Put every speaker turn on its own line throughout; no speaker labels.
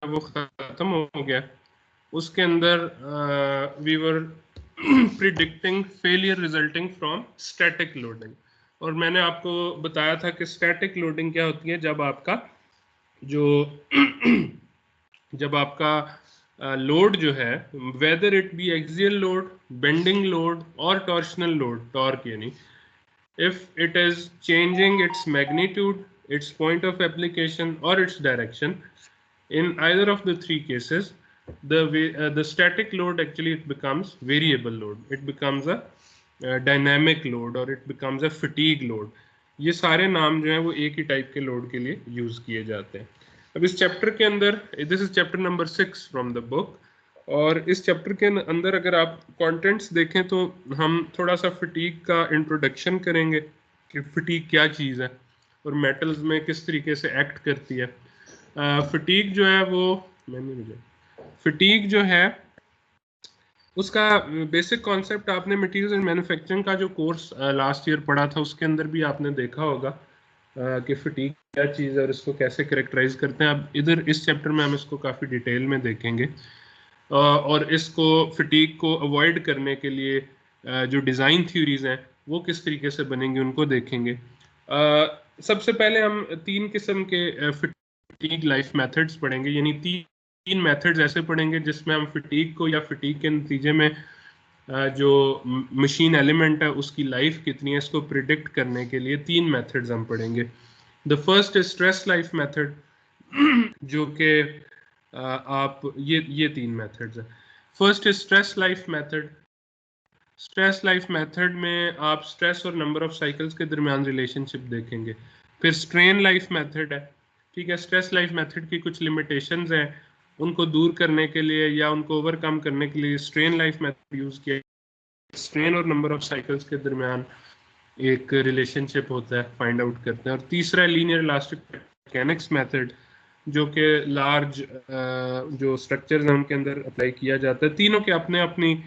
वो ख़त्म हो गया, उसके अंदर we were predicting failure resulting from static loading. और मैंने आपको बताया था कि स्टैटिक लोडिंग क्या होती है, जब आपका जो जब आपका लोड जो है, whether it be axial load, bending load और टॉर्शनल लोड, टॉर्क यानी, if it is changing its magnitude, its point of application or its direction, in either of the three cases, the static load actually it becomes variable load, it becomes a dynamic load or it becomes a fatigue load. ये सारे नाम जो हैं वो एक ही type के load के लिए यूज किए जाते हैं। अब इस चैप्टर के अंदर, this is chapter number 6 from the book, और इस चैप्टर के अंदर अगर आप कंटेंट्स देखें तो हम थोड़ा सा फटीग का इंट्रोडक्शन करेंगे कि फटीग क्या चीज़ है और मेटल्स में किस तरीके से एक्ट करती है। फटीग जो है वो फटीग जो है उसका बेसिक कॉन्सेप्ट आपने मटेरियल एंड मैन्युफैक्चरिंग का जो कोर्स लास्ट ईयर पढ़ा था उसके अंदर भी आपने देखा होगा कि फटीग क्या चीज़ है और इसको कैसे करेक्टराइज करते हैं। अब इधर इस चैप्टर में हम इसको काफ़ी डिटेल में देखेंगे और इसको फटीग को अवॉइड करने के लिए जो डिज़ाइन थ्योरीज हैं वो किस तरीके से बनेंगी उनको देखेंगे। सबसे पहले हम तीन किस्म के फटीग लाइफ मेथड्स पढ़ेंगे, यानी तीन मेथड्स ऐसे पढ़ेंगे जिसमें हम फटीग को या फटीग के नतीजे में जो मशीन एलिमेंट है उसकी लाइफ कितनी है इसको प्रिडिक्ट करने के लिए तीन मेथड्स हम पढ़ेंगे। The first is stress life method, जो कि आप ये तीन मेथड्स हैं। First is stress life method. Stress life method में आप स्ट्रेस और नंबर ऑफ साइकिल्स के दरमियान रिलेशनशिप देखेंगे। फिर स्ट्रेन लाइफ मेथड है, ठीक है। स्ट्रेस लाइफ मेथड की कुछ लिमिटेशंस हैं, उनको दूर करने के लिए या उनको ओवरकम करने के लिए स्ट्रेन लाइफ मेथड यूज किया। स्ट्रेन और नंबर ऑफ साइकिल्स के दरमियान एक रिलेशनशिप होता है, फाइंड आउट करते हैं। और तीसरा लीनियर इलास्टिक मैकेनिक्स मेथड, जो कि लार्ज जो स्ट्रक्चर्स हैं उनके अंदर अप्लाई किया जाता है। तीनों के अपने अपनी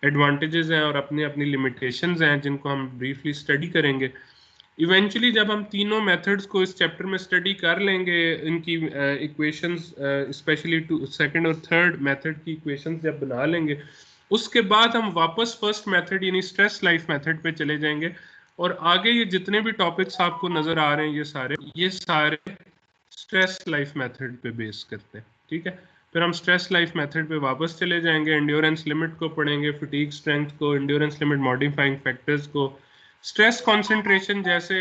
एडवांटेजेस हैं और अपनी अपनी लिमिटेशंस हैं जिनको हम ब्रीफली स्टडी करेंगे। इवेंचुअली जब हम तीनों मेथड्स को इस चैप्टर में स्टडी कर लेंगे, इनकी इक्वेशंस स्पेशली टू सेकंड और थर्ड मेथड की इक्वेशंस जब बना लेंगे, उसके बाद हम वापस फर्स्ट मेथड यानी स्ट्रेस लाइफ मेथड पे चले जाएंगे। और आगे ये जितने भी टॉपिक्स आपको नजर आ रहे हैं ये सारे स्ट्रेस लाइफ मेथड पे बेस करते हैं, ठीक है। फिर हम स्ट्रेस लाइफ मेथड पे वापस चले जाएंगे, एंड्योरेंस लिमिट को पढ़ेंगे, फटीग स्ट्रेंथ को, एंड्योरेंस लिमिट मॉडिफाइंग फैक्टर्स को, स्ट्रेस कॉन्सेंट्रेशन। जैसे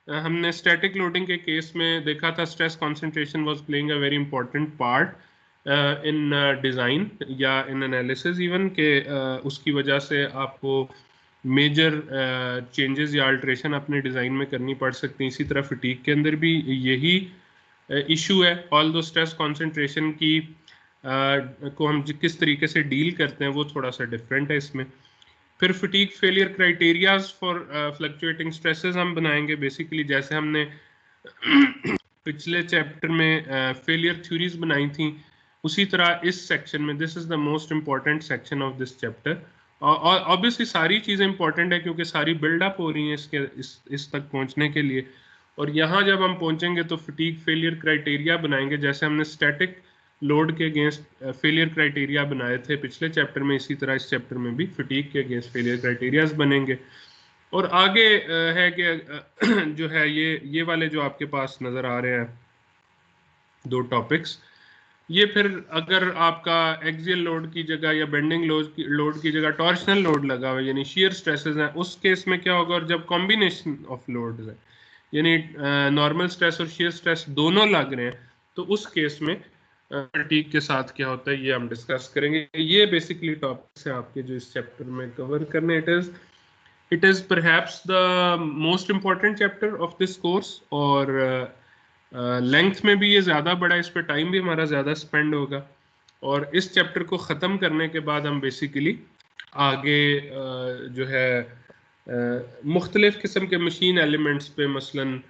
हमने स्टैटिक लोडिंग के केस में देखा था, stress concentration was playing a very important part in design या इन एनालिसिस इवन के उसकी वजह से आपको मेजर चेंजेस या अल्ट्रेशन अपने डिज़ाइन में करनी पड़ सकती हैं। इसी तरह फटीग के अंदर भी यही इशू है। ऑल दो स्ट्रेस कॉन्सेंट्रेशन की को हम किस तरीके से डील करते हैं वो थोड़ा सा डिफरेंट है इसमें। फिर fatigue failure criterias for fluctuating stresses हम बनाएंगे, बेसिकली जैसे हमने पिछले चैप्टर में फेलियर थ्योरीज बनाई थी, उसी तरह इस सेक्शन में this is the most important section of this chapter. और ऑब्वियसली सारी चीज़ें इंपॉर्टेंट है क्योंकि सारी बिल्डअप हो रही हैं इस तक पहुंचने के लिए। और यहाँ जब हम पहुंचेंगे तो फटीग फेलियर क्राइटेरिया बनाएंगे, जैसे हमने स्टैटिक लोड के अगेंस्ट फेलियर क्राइटेरिया बनाए थे पिछले चैप्टर में, इसी तरह इस चैप्टर में भी फटीग के अगेंस्ट फेलियर क्राइटेरियाज बनेंगे। और आगे है कि जो है ये वाले जो आपके पास नज़र आ रहे हैं दो टॉपिक्स, ये फिर अगर आपका एक्सियल लोड की जगह या बेंडिंग लोड की जगह टॉर्शनल लोड लगा हुआ यानी shear स्ट्रेसेस हैं, उस केस में क्या होगा। और जब कॉम्बिनेशन ऑफ लोड्स है यानी नॉर्मल स्ट्रेस और shear स्ट्रेस दोनों लग रहे हैं, तो उस केस में फटीग के साथ क्या होता है ये हम डिस्कस करेंगे। ये बेसिकली टॉपिक्स हैं आपके जो इस चैप्टर में कवर करने। It is perhaps the most important chapter of this course, और लेंथ में भी ये ज़्यादा बड़ा, इस पर टाइम भी हमारा ज़्यादा स्पेंड होगा। और इस चैप्टर को ख़त्म करने के बाद हम बेसिकली आगे जो है मुख्तलिफ़ किस्म के मशीन एलिमेंट्स पे, मसलन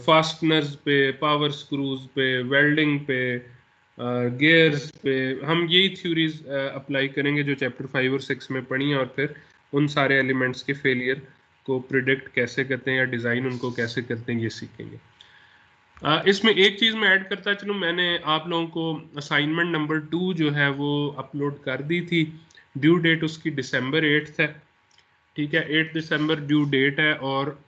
फास्टनर्स पे, पावर स्क्रूज पे, वेल्डिंग पे, गेयर्स पे, हम यही थ्योरीज अप्लाई करेंगे जो चैप्टर 5 और 6 में पढ़ी हैं, और फिर उन सारे एलिमेंट्स के फेलियर को प्रिडिक्ट कैसे करते हैं या डिज़ाइन उनको कैसे करते हैं ये सीखेंगे। इसमें एक चीज़ मैं ऐड करता चलूँ, मैंने आप लोगों को असाइनमेंट नंबर 2 जो है वो अपलोड कर दी थी। ड्यू डेट उसकी December 8 है, ठीक है, 8 दिसंबर ड्यू डेट है। और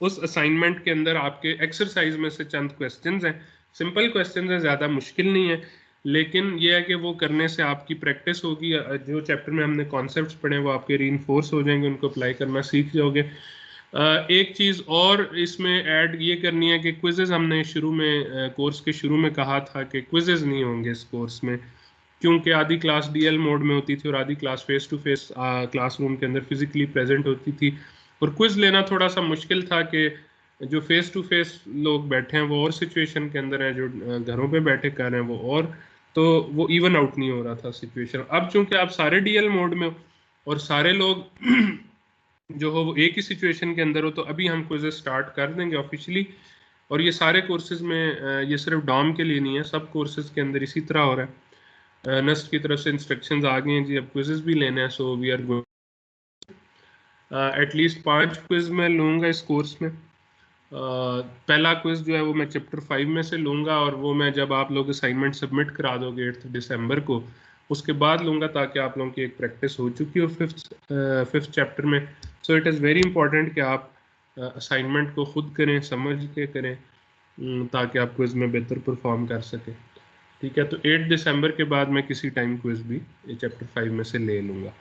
उस असाइनमेंट के अंदर आपके एक्सरसाइज में से चंद क्वेश्चंस हैं, सिंपल क्वेश्चंस हैं, ज़्यादा मुश्किल नहीं है, लेकिन ये है कि वो करने से आपकी प्रैक्टिस होगी। जो चैप्टर में हमने कॉन्सेप्ट्स पढ़े वो आपके रीइंफोर्स हो जाएंगे, उनको अप्लाई करना सीख जाओगे। एक चीज़ और इसमें ऐड ये करनी है कि क्विजेज हमने शुरू में कोर्स के शुरू में कहा था कि क्विजेज नहीं होंगे इस कोर्स में, क्योंकि आधी क्लास डीएल मोड में होती थी और आधी class face to face classroom के अंदर फिजिकली प्रेजेंट होती थी, और क्विज लेना थोड़ा सा मुश्किल था कि जो फेस टू फेस लोग बैठे हैं वो और सिचुएशन के अंदर हैं, जो घरों पे बैठे कर रहे हैं वो और, तो वो इवन आउट नहीं हो रहा था सिचुएशन। अब चूंकि आप सारे डीएल मोड में हो और सारे लोग जो हो वो एक ही सिचुएशन के अंदर हो, तो अभी हम क्विज़ स्टार्ट कर देंगे ऑफिशियली। और ये सारे कोर्सेज में ये सिर्फ डॉम के लिए नहीं है, सब कोर्सेज के अंदर इसी तरह हो रहा है। नस्ट की तरफ से इंस्ट्रक्शंस आ गई हैं जी, अब क्विजेस भी लेने हैं, so we are going at least 5 quiz मैं लूँगा इस कोर्स में। पहला क्विज जो है वो मैं चैप्टर 5 में से लूँगा, और वो मैं जब आप लोग असाइनमेंट सबमिट करा दोगे 8 दिसंबर को, उसके बाद लूँगा, ताकि आप लोगों की एक प्रैक्टिस हो चुकी हो फिफ्थ चैप्टर में। So it is very important कि आप असाइनमेंट को खुद करें, समझ के करें, ताकि आप क्विज में बेहतर परफॉर्म कर सकें, ठीक है। तो 8 दिसंबर के बाद मैं किसी टाइम क्विज भी चैप्टर 5 में से ले लूँगा।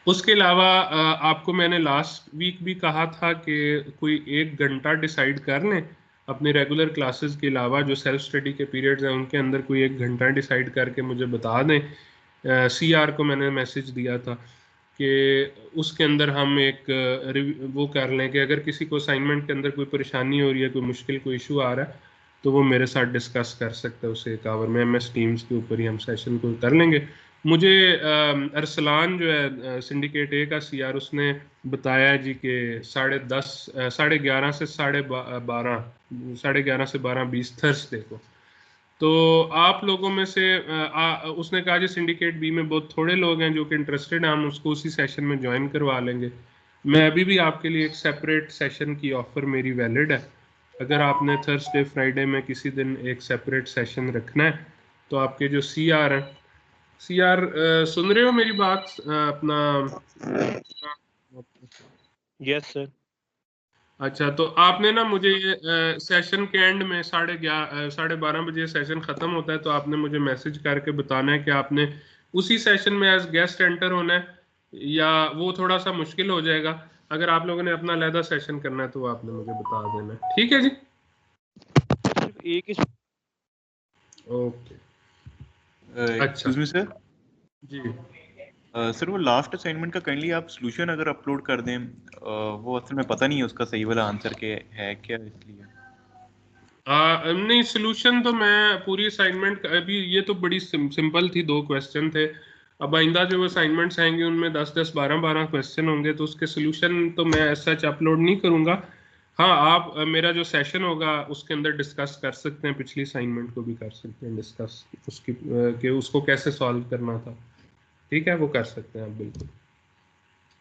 उसके अलावा आपको मैंने लास्ट वीक भी कहा था कि कोई 1 घंटा डिसाइड कर लें अपने रेगुलर क्लासेस के अलावा, जो सेल्फ स्टडी के पीरियड्स हैं उनके अंदर कोई 1 घंटा डिसाइड करके मुझे बता दें। सीआर को मैंने मैसेज दिया था कि उसके अंदर हम एक वो कर लें कि अगर किसी को असाइनमेंट के अंदर कोई परेशानी हो रही है, कोई मुश्किल, कोई इशू आ रहा है, तो वो मेरे साथ डिस्कस कर सकता है उसे एक आवर में। MS टीम्स के ऊपर ही हम सेशन को कर लेंगे। मुझे अरसलान जो है सिंडिकेट ए का सीआर, उसने बताया है जी कि 10:30 11:30 से 12:30 से 12:20 थर्सडे को। तो आप लोगों में से उसने कहा जी सिंडिकेट बी में बहुत थोड़े लोग हैं जो कि इंटरेस्टेड हैं, हम उसको उसी सेशन में ज्वाइन करवा लेंगे। मैं अभी भी आपके लिए एक सेपरेट सेशन की ऑफर मेरी वैलिड है। अगर आपने थर्सडे फ्राइडे में किसी दिन एक सेपरेट सेशन रखना है, तो आपके जो सीआर हैं, सीआर सुन रहे हो मेरी बात? अपना
यस सर।
अच्छा, तो आपने ना मुझे सेशन के एंड में 12:30 बजे सेशन खत्म होता है, तो आपने मुझे मैसेज करके बताना है कि आपने उसी सेशन में एज गेस्ट एंटर होना है, या वो थोड़ा सा मुश्किल हो जाएगा। अगर आप लोगों ने अपना अलहदा सेशन करना है तो आपने मुझे बता देना है, ठीक है जी?
एक ही
ओके, अच्छा
सर
जी।
सर वो लास्ट असाइनमेंट का काइंडली आप सॉल्यूशन अगर अपलोड कर दें, वो असल में पता नहीं है उसका सही वाला आंसर के है क्या, इसलिए
नहीं, सोल्यूशन तो मैं पूरी असाइनमेंट, अभी ये तो बड़ी सिंपल थी, 2 क्वेश्चन थे। अब आइंदा जो असाइनमेंट्स आएंगे उनमें 10-10 12-12 क्वेश्चन होंगे, तो उसके सोल्यूशन तो मैं सच अपलोड नहीं करूंगा। हाँ, आप मेरा जो सेशन होगा उसके अंदर डिस्कस कर सकते हैं, पिछली असाइनमेंट को भी कर सकते हैं डिस्कस, उसकी कि उसको कैसे सॉल्व करना था, ठीक है, वो कर सकते हैं आप बिल्कुल,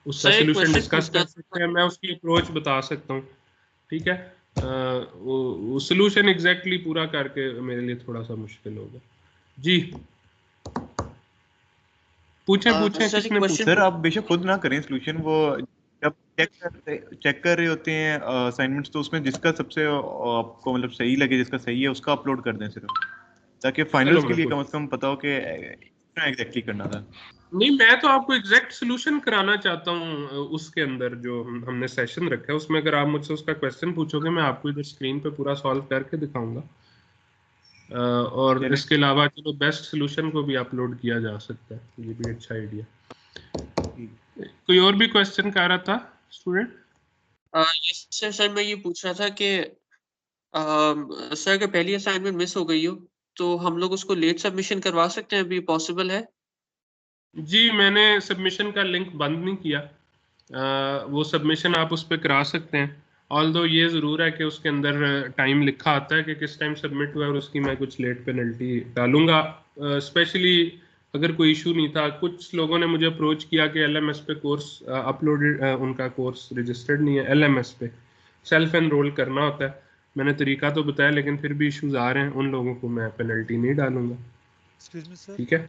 उसका सोल्यूशन डिस्कस कर सकते हैं, मैं उसकी अप्रोच बता सकता हूँ, ठीक है। वो सोल्यूशन एग्जैक्टली पूरा करके मेरे लिए थोड़ा सा मुश्किल होगा जी। पूछें किसने पूछा?
सर आप बेशक खुद ना करें सॉल्यूशन, वो जब चेक कर रहे होते हैं असाइनमेंट्स, तो उसमें जिसका सबसे आपको मतलब सही लगे, जिसका सही है उसका अपलोड कर दें सिर्फ, ताकि फाइनल्स के लिए कम से कम पता हो कि एग्जैक्टली करना था।
नहीं, मैं तो आपको एग्जैक्ट सोल्यूशन कराना चाहता हूँ। उसके अंदर जो हमने सेशन रखा है उसमें अगर आप मुझसे उसका क्वेश्चन पूछोगे, मैं आपको इधर स्क्रीन पे पूरा सॉल्व करके दिखाऊंगा। और इसके अलावा चलो बेस्ट सोल्यूशन को भी अपलोड किया जा सकता है, ये भी अच्छा आइडिया। कोई और भी क्वेश्चन कर रहा था स्टूडेंट?
सर मैं ये पूछ रहा था कि सर अगर पहली असाइनमेंट मिस हो गई हो तो हम लोग उसको लेट सबमिशन करवा सकते हैं, अभी पॉसिबल है?
जी, मैंने सबमिशन का लिंक बंद नहीं किया, वो सबमिशन आप उस पर करा सकते हैं। ऑल्दो ये ज़रूर है कि उसके अंदर टाइम लिखा आता है कि किस टाइम सबमिट हुआ है, और उसकी मैं कुछ लेट पेनल्टी डालूंगा। स्पेशली अगर कोई इशू नहीं था, कुछ लोगों ने मुझे अप्रोच किया कि LMS पे कोर्स अपलोडेड, उनका कोर्स रजिस्टर्ड नहीं है, LMS पे सेल्फ एनरोल करना होता है, मैंने तरीका तो बताया, लेकिन फिर भी इश्यूज आ रहे हैं, उन लोगों को मैं पेनल्टी नहीं डालूंगा।
Excuse me sir.
ठीक है,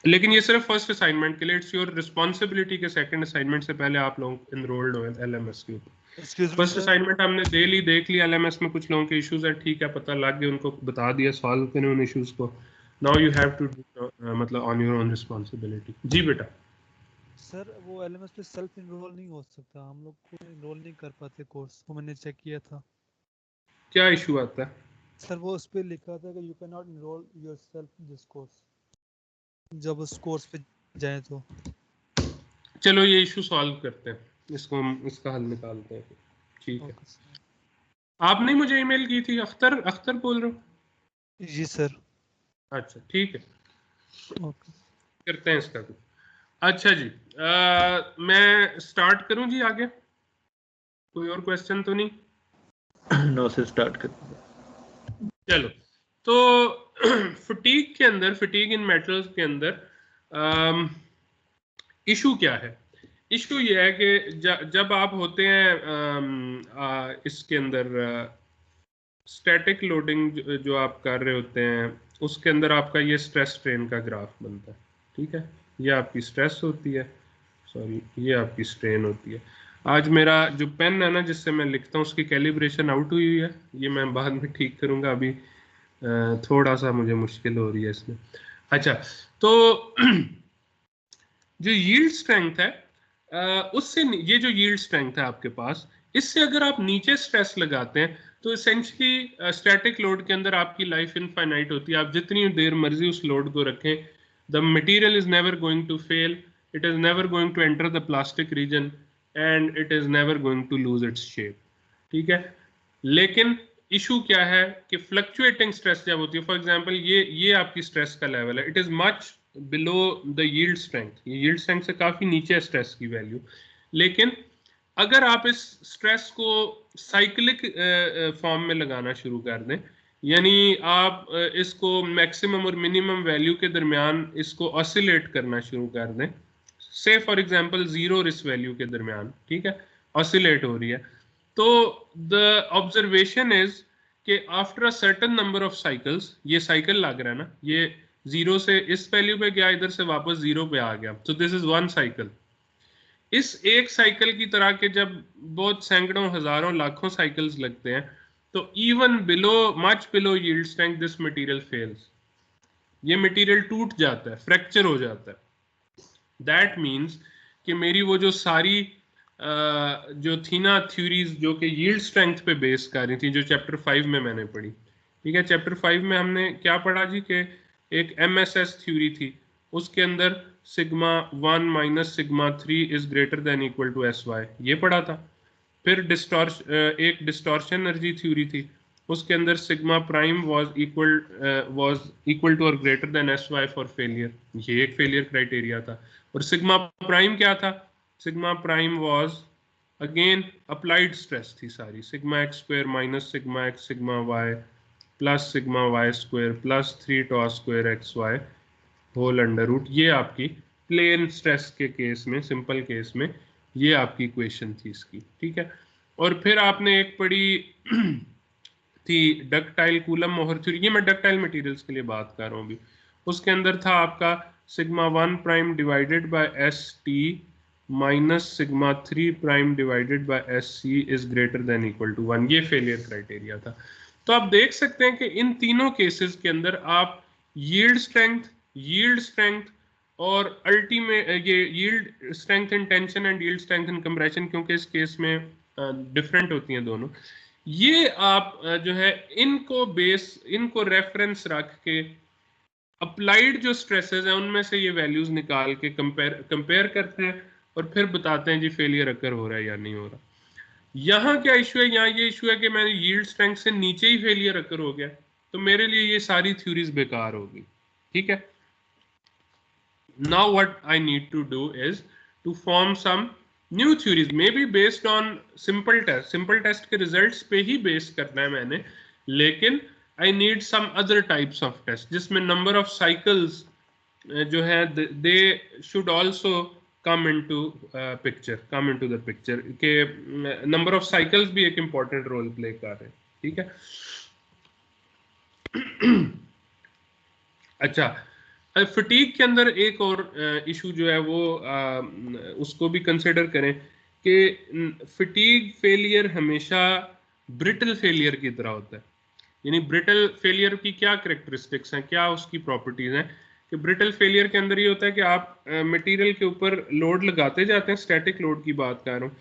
लेकिन ये सिर्फ फर्स्ट असाइनमेंट के लिए, इट्स योर रिस्पॉन्सिबिलिटी के सेकंड असाइनमेंट से पहले आप लोग इनरोल्ड हो एलएमएस के ऊपर।
Excuse me
first
sir.
Assignment हमने देख लिया, एलएमएस में कुछ लोगों के इश्यूज हैं, ठीक है, पता लग गया, उनको बता दिया, सॉल्व करें उन इश्यूज को। नाउ यू हैव टू मतलब ऑन योर ओन रिस्पॉन्सिबिलिटी। जी बेटा।
सर वो एलएमएस पे सेल्फ इनरोल नहीं हो सकता, हम लोग को इनरोल नहीं कर पाते कोर्स को, मैंने चेक किया था।
क्या इशू आता है?
सर वो उस पे लिखा था कि you can not enroll yourself this course, जब उस कोर्स पे जाए तो।
चलो ये इशू सॉल्व करते हैं, इसको हम इसका हल निकालते हैं। ठीक है,
ओके सर।
आपने मुझे ईमेल की थी, अख्तर बोल रहे हो?
जी सर।
अच्छा ठीक है,
ओके
करते हैं इसका कुछ। अच्छा जी, मैं स्टार्ट करूं जी आगे? कोई और क्वेश्चन तो नहीं?
नो से स्टार्ट कर।
चलो, तो फटीग इन मेटल्स के अंदर इशू क्या है? इशू ये है कि जब आप होते हैं इसके अंदर स्टैटिक लोडिंग जो आप कर रहे होते हैं, उसके अंदर आपका ये स्ट्रेस स्ट्रेन का ग्राफ बनता है। ठीक है, ये आपकी स्ट्रेस होती है, सॉरी ये आपकी स्ट्रेन होती है। आज मेरा जो पेन है ना जिससे मैं लिखता हूँ, उसकी कैलिब्रेशन आउट हुई है, ये मैं बाद में ठीक करूँगा, अभी थोड़ा सा मुझे मुश्किल हो रही है इसमें। अच्छा, तो जो यील्ड स्ट्रेंथ है, उससे ये जो यील्ड स्ट्रेंथ है आपके पास, इससे अगर आप नीचे स्ट्रेस लगाते हैं तो इसेंशली स्टैटिक लोड के अंदर आपकी लाइफ इनफाइनाइट होती है। आप जितनी देर मर्जी उस लोड को रखें, the material is never going to fail, it is never going to enter the plastic region and it is never going to lose its shape. ठीक है, लेकिन इशू क्या है कि फ्लक्चुएटिंग स्ट्रेस जब होती है, फॉर एग्जांपल ये आपकी स्ट्रेस का लेवल है, it is much below the yield strength, ये यील्ड स्ट्रेंथ से काफी नीचे है स्ट्रेस की वैल्यू। लेकिन अगर आप इस स्ट्रेस को साइक्लिक फॉर्म में लगाना शुरू कर दें, यानी आप इसको मैक्सिमम और मिनिमम वैल्यू के दरमियान इसको ऑसिलेट करना शुरू कर दें, से फॉर एग्जांपल 0 और इस वैल्यू के दरमियान, ठीक है, ऑसिलेट हो रही है, तो द ऑब्जर्वेशन इज कि after a certain number of cycles, ये साइकिल लग रहा है ना, ये 0 से इस वैल्यू पे गया, इधर से वापस 0 पे आ गया, तो दिस इज वन साइकिल। इस एक साइकिल की तरह के जब बहुत सैकड़ों हजारों लाखों साइकिल्स लगते हैं, तो even below much below yield strength this material fails, ये मटेरियल टूट जाता है, फ्रैक्चर हो जाता है। दैट मीन्स कि मेरी वो जो सारी जो थी ना थ्योरीज जो कि यील्ड स्ट्रेंथ पे बेस कर रही थी, जो चैप्टर 5 में मैंने पढ़ी, ठीक है, चैप्टर 5 में हमने क्या पढ़ा जी कि एक MSS थ्योरी थी, उसके अंदर sigma 1 minus sigma 3 is greater than equal to SY, ये पढ़ा था। फिर एक डिस्टॉर्शन एनर्जी थ्योरी थी, उसके अंदर sigma prime was equal to और greater than SY for failure, ये एक फेलियर क्राइटेरिया था। और सिग्मा प्राइम क्या था? Sigma prime was again applied stress थी सारी, sigma x square minus sigma x sigma y plus sigma y square plus 3 tau square XY whole under root, ये आपकी प्लेन स्ट्रेस के case में, सिंपल केस में ये आपकी इक्वेशन थी इसकी। ठीक है, और फिर आपने एक पढ़ी थी डक्टाइल कूलम मोहर थ्योरी, ये मैं डक्टाइल मटेरियल्स के लिए बात कर रहा हूँ अभी। उसके अंदर था आपका sigma 1 prime divided by ST minus sigma 3 prime divided by SC is greater than equal to 1, ये फेलियर क्राइटेरिया था। तो आप देख सकते हैं कि इन तीनों केसेस के अंदर आप यील्ड स्ट्रेंथ और अल्टीमेट ये yield strength in tension and yield strength in compression, क्योंकि इस केस में डिफरेंट होती हैं दोनों, ये आप जो है इनको रेफरेंस रख के अप्लाइड जो स्ट्रेसेस हैं उनमें से ये वैल्यूज निकाल के कंपेयर करते हैं और फिर बताते हैं जी फेलियर अकर हो रहा है या नहीं हो रहा। यहाँ क्या इशू है? यहाँ ये इशू है कि मैंने यील्ड स्ट्रेंथ से नीचे ही फेलियर अकर हो गया, तो मेरे लिए ये सारी थ्योरीज बेकार होगी। ठीक है, now what I need to do is to form some new theories, maybe based on simple test के results पे ही base करना है मैंने, लेकिन I need some other types of tests जिसमें number of cycles जो है they should also come into the picture के number of cycles भी एक important role play कर रहे हैं, ठीक है। अच्छा, फटीग के अंदर एक और इशू जो है वो उसको भी कंसिडर करें कि फटीग फेलियर हमेशा ब्रिटल फेलियर की तरह होता है। यानी ब्रिटल फेलियर की क्या कैरेक्टरिस्टिक्स हैं, क्या उसकी प्रॉपर्टीज हैं कि ब्रिटल फेलियर के अंदर ये होता है कि आप मटेरियल के ऊपर लोड लगाते जाते हैं, स्टैटिक लोड की बात कर रहा हूँ,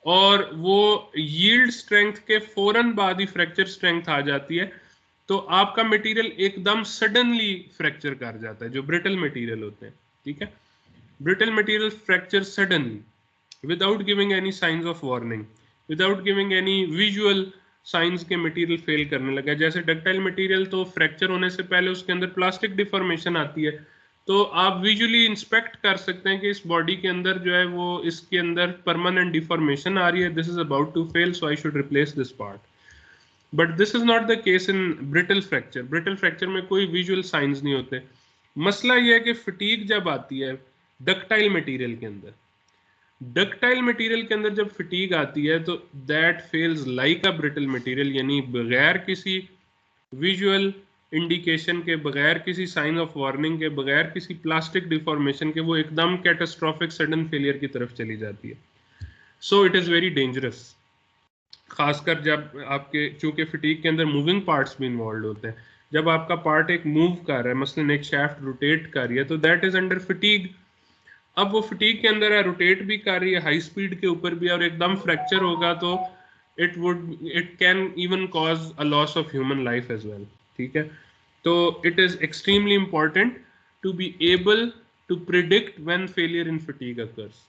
और वो यील्ड स्ट्रेंथ के फौरन बाद ही फ्रैक्चर स्ट्रेंथ आ जाती है, तो आपका मटेरियल एकदम सडनली फ्रैक्चर कर जाता है, जो ब्रिटल मटेरियल होते हैं, ठीक है। Brittle material fracture suddenly without giving any science of warning, without giving any visual science के मटेरियल फेल करने लगा। जैसे डक्टाइल मटेरियल तो फ्रैक्चर होने से पहले उसके अंदर प्लास्टिक डिफॉर्मेशन आती है, तो आप विजुअली इंस्पेक्ट कर सकते हैं कि इस बॉडी के अंदर जो है वो इसके अंदर परमानेंट डिफॉर्मेशन आ रही है, this is about to fail, so I should replace this part. But this is not the case in brittle fracture. Brittle fracture में कोई विजुअल साइंस नहीं होते। मसला यह है कि फटीग जब आती है डक्टाइल मटेरियल के अंदर, डक्टाइल मटेरियल के अंदर जब फटीग आती है तो that fails like a brittle material, यानी बगैर किसी विजुअल इंडिकेशन के, बगैर किसी साइन ऑफ वार्निंग के, बगैर किसी प्लास्टिक डिफॉर्मेशन के वो एकदम कैटास्ट्रोफिक सडन फेलियर की तरफ चली जाती है। So it is very dangerous, खासकर जब आपके, चूंकि फटीग के अंदर मूविंग पार्ट्स भी इन्वॉल्व होते हैं। जब आपका पार्ट एक मूव कर रहा है, मसलन एक शाफ्ट रोटेट कर रही है, तो दैट इज अंडर फटीग। अब वो फटीग के अंदर है, रोटेट भी कर रही है हाई स्पीड के ऊपर भी, और एकदम फ्रैक्चर होगा तो it can even cause a loss of human life as well, ठीक है। तो it is extremely important to be able to predict when failure in fatigue occurs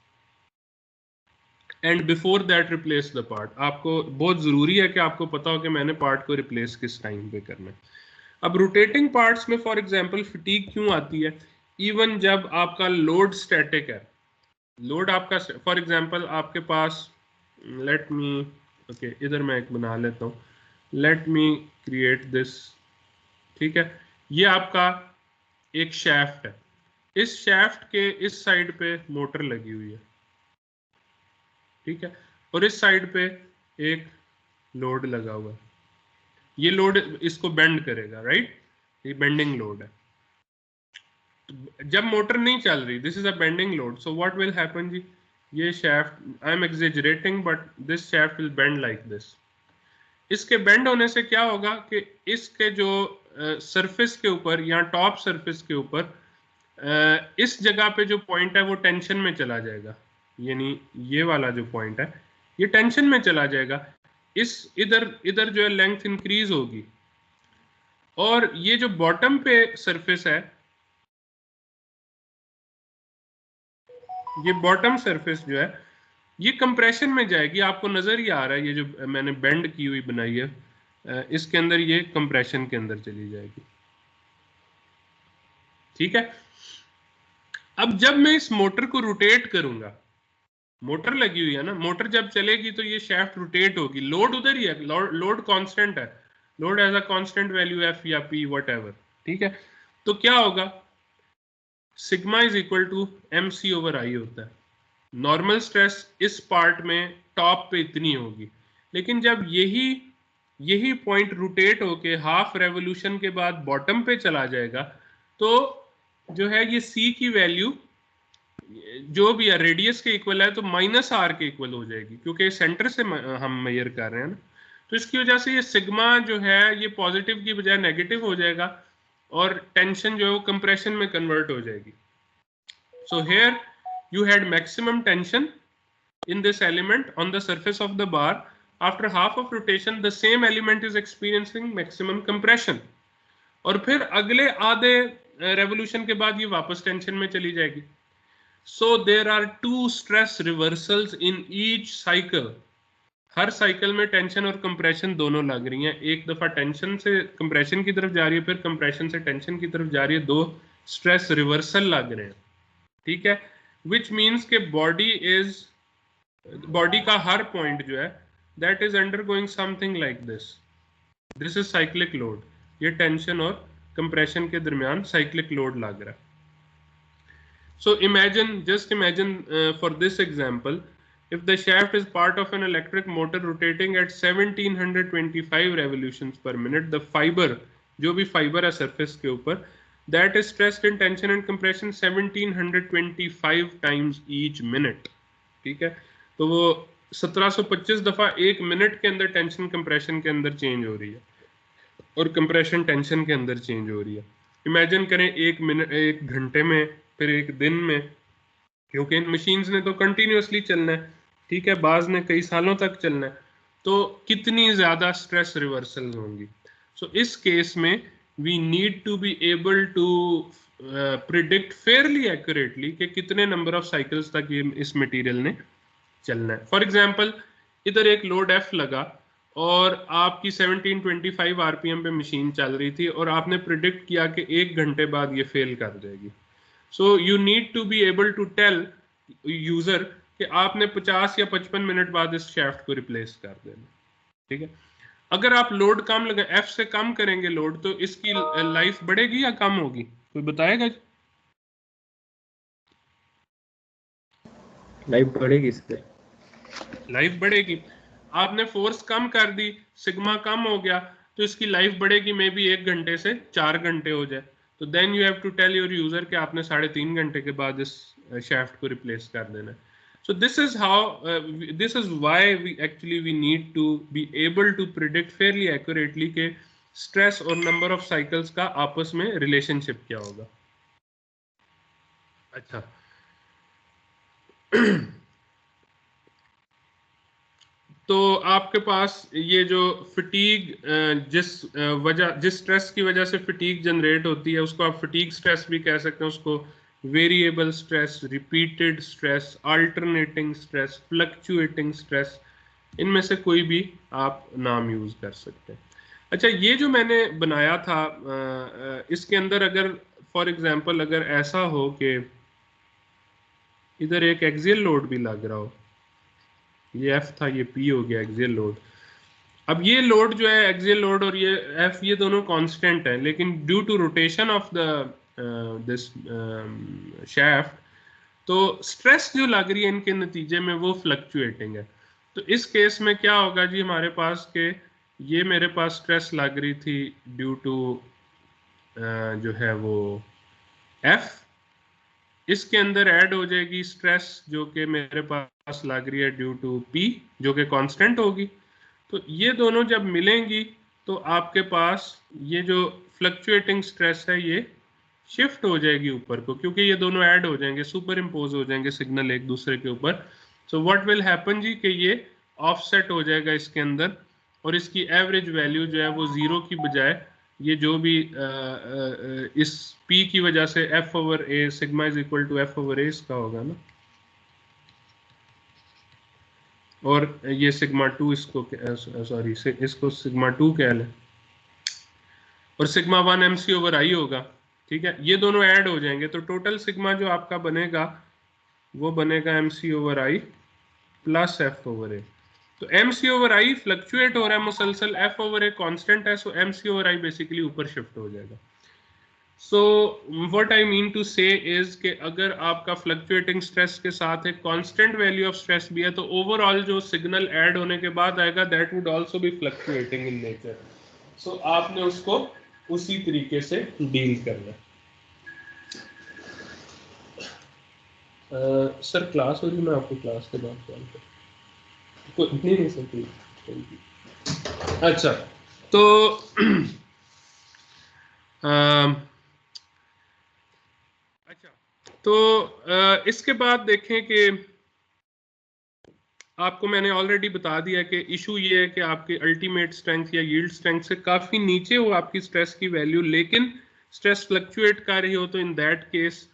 and before that replace the part. आपको बहुत जरूरी है कि आपको पता हो कि मैंने पार्ट को रिप्लेस किस टाइम पे करना है। अब रोटेटिंग पार्ट्स में फॉर एग्जांपल फटीग क्यों आती है? इवन जब आपका लोड स्टैटिक है, लोड आपका फॉर एग्जांपल आपके पास, लेट मी ओके इधर मैं एक बना लेता हूँ, लेट मी क्रिएट दिस, ठीक है। ये आपका एक शैफ्ट है, इस शैफ्ट के इस साइड पे मोटर लगी हुई है, ठीक है, और इस साइड पे एक लोड लगा हुआ है। ये लोड इसको बेंड करेगा, राइट, ये बेंडिंग लोड है। जब मोटर नहीं चल रही, this is a bending load, so what will happen जी, ये shaft, I am exaggerating but this shaft will bend like this. इसके बेंड होने से क्या होगा कि इसके जो सरफेस के ऊपर या टॉप सरफेस के ऊपर इस जगह पे जो पॉइंट है वो टेंशन में चला जाएगा, यानी ये वाला जो पॉइंट है ये टेंशन में चला जाएगा। इस इधर इधर जो है लेंथ इंक्रीज होगी, और ये जो बॉटम पे सरफेस है, ये बॉटम सरफेस जो है ये कंप्रेशन में जाएगी। आपको नजर ही आ रहा है, ये जो मैंने बेंड की हुई बनाई है इसके अंदर ये कंप्रेशन के अंदर चली जाएगी, ठीक है। अब जब मैं इस मोटर को रोटेट करूंगा, मोटर लगी हुई है ना, मोटर जब चलेगी तो ये शाफ्ट रोटेट होगी, लोड उधर ही है, लोड कांस्टेंट है, load as a constant value F या पी वट एवर, ठीक है। तो क्या होगा, sigma is equal to M C over I होता है। नॉर्मल स्ट्रेस इस पार्ट में टॉप पे इतनी होगी, लेकिन जब यही पॉइंट रोटेट होके हाफ रेवोल्यूशन के बाद बॉटम पे चला जाएगा, तो जो है ये सी की वैल्यू जो भी है रेडियस के इक्वल है, तो माइनस आर के इक्वल हो जाएगी, क्योंकि सेंटर से हम मेजर कर रहे हैं ना। तो इसकी वजह से ये सिग्मा जो है ये पॉजिटिव की बजाय नेगेटिव हो जाएगा, और टेंशन जो है वो कंप्रेशन में कन्वर्ट हो जाएगी। So here you had maximum tension in this element on the surface of the bar. After half of rotation the same element is experiencing maximum compression, और फिर अगले आधे रेवोल्यूशन के बाद ये वापस टेंशन में चली जाएगी। So there are two stress reversals in each cycle. Her cycle में टेंशन और कंप्रेशन दोनों लग रही हैं, एक दफा टेंशन से कंप्रेशन की तरफ जा रही है, फिर कंप्रेशन से टेंशन की तरफ जा रही है, दो स्ट्रेस रिवर्सल लग रहे हैं, ठीक है। which means के बॉडी का हर पॉइंट जो है that is undergoing something like this. This is cyclic load. ये टेंशन और कंप्रेशन के दरमियान साइक्लिक लोड लग रहा है। So just imagine for this example, if the shaft is part of an electric motor rotating at 1725 revolutions per minute, the fiber, जो भी fiber है surface के ऊपर, that is stressed in tension and compression 1725 times each minute. ठीक है, तो वो 1725 दफा एक मिनट के अंदर टेंशन कंप्रेशन के अंदर चेंज हो रही है और कंप्रेशन टेंशन के अंदर चेंज हो रही है. इमेजिन करें एक मिनट, एक घंटे में, फिर एक दिन में, क्योंकि इन मशीन्स ने तो कंटिन्यूसली चलना है, ठीक है, बाज ने कई सालों तक चलना है, तो कितनी ज्यादा स्ट्रेस रिवर्सल्स होंगी. सो इस केस में we need to be able to predict fairly accurately कि कितने नंबर ऑफ साइकिल्स तक ये इस मटेरियल ने चलना है. फॉर एग्जांपल, इधर एक लोड एफ लगा और आपकी 1725 आरपीएम पे मशीन चल रही थी और आपने प्रिडिक्ट किया कि एक घंटे बाद ये फेल कर जाएगी. So you need to be able to tell user कि आपने 50 या 55 मिनट बाद इस शाफ्ट को रिप्लेस कर देना. ठीक है, अगर आप लोड कम लगा, एफ से कम करेंगे लोड, तो इसकी लाइफ बढ़ेगी या कम होगी? कोई बताएगा?
लाइफ बढ़ेगी, इससे
लाइफ बढ़ेगी. आपने फोर्स कम कर दी, सिग्मा कम हो गया, तो इसकी लाइफ बढ़ेगी, मे बी 1 घंटे से 4 घंटे हो जाए. तो then you have to tell your user कि आपने 3.5 घंटे के बाद इस शाफ्ट को रिप्लेस कर देना है. So this is why we need to be able to predict fairly accurately के stress और number of cycles का आपस में relationship क्या होगा. अच्छा, तो आपके पास ये जो fatigue जिस स्ट्रेस की वजह से fatigue जनरेट होती है, उसको आप fatigue स्ट्रेस भी कह सकते हैं, उसको variable stress, repeated stress, alternating stress, fluctuating stress, इनमें से कोई भी आप नाम यूज कर सकते हैं. अच्छा, ये जो मैंने बनाया था, इसके अंदर अगर फॉर एग्जांपल अगर ऐसा हो कि इधर एक एक्सियल लोड भी लग रहा हो, ये एफ था, ये पी हो गया एक्सियल लोड. अब ये लोड जो है एक्सियल लोड और ये एफ, ये दोनों कांस्टेंट है, लेकिन due to rotation of the this shaft, तो स्ट्रेस जो लग रही है इनके नतीजे में वो फ्लक्चुएटिंग है. तो इस केस में क्या होगा जी, हमारे पास के ये मेरे पास स्ट्रेस लग रही थी ड्यू टू जो है वो एफ, इसके अंदर ऐड हो जाएगी स्ट्रेस जो कि मेरे पास लग रही है ड्यू टू पी, जो कि कांस्टेंट होगी. तो ये दोनों जब मिलेंगी तो आपके पास ये जो फ्लक्चुएटिंग स्ट्रेस है ये शिफ्ट हो जाएगी ऊपर को, क्योंकि ये दोनों ऐड हो जाएंगे, सुपर इम्पोज हो जाएंगे सिग्नल एक दूसरे के ऊपर. सो व्हाट विल हैपन जी कि ये ऑफसेट हो जाएगा इसके अंदर, और इसकी एवरेज वैल्यू जो है वो 0 की बजाय ये जो भी इस P की वजह से F over A, sigma is equal to F over A इसका होगा ना, और ये सिग्मा 2 इसको सॉरी इसको सिग्मा 2 कह लें, और सिग्मा 1 MC ओवर I होगा. ठीक है, ये दोनों ऐड हो जाएंगे, तो टोटल सिग्मा जो आपका बनेगा वो बनेगा MC over I plus F over A. तो MC ओवर I फ्लक्चुएट हो रहा है मुसलसल, F ओवर A कांस्टेंट है, so MC over I basically ऊपर शिफ्ट हो जाएगा. So what I mean to say is कि अगर आपका फ्लक्चुएटिंग स्ट्रेस के साथ एक कांस्टेंट वैल्यू ऑफ स्ट्रेस भी है, तो ओवरऑल जो सिग्नल ऐड होने के बाद आएगा that would also be fluctuating in nature. So आपने उसको उसी तरीके से डील करना. सर क्लास हो रही, मैं आपको क्लास के बाद कॉल करूँ. नहीं सर, अच्छा, तो अच्छा, तो इसके बाद देखें कि आपको मैंने ऑलरेडी बता दिया कि इशू ये है कि आपके अल्टीमेट स्ट्रेंथ या यील्ड स्ट्रेंथ से काफी नीचे हो आपकी स्ट्रेस की वैल्यू, लेकिन स्ट्रेस फ्लक्चुएट कर रही हो, तो in that case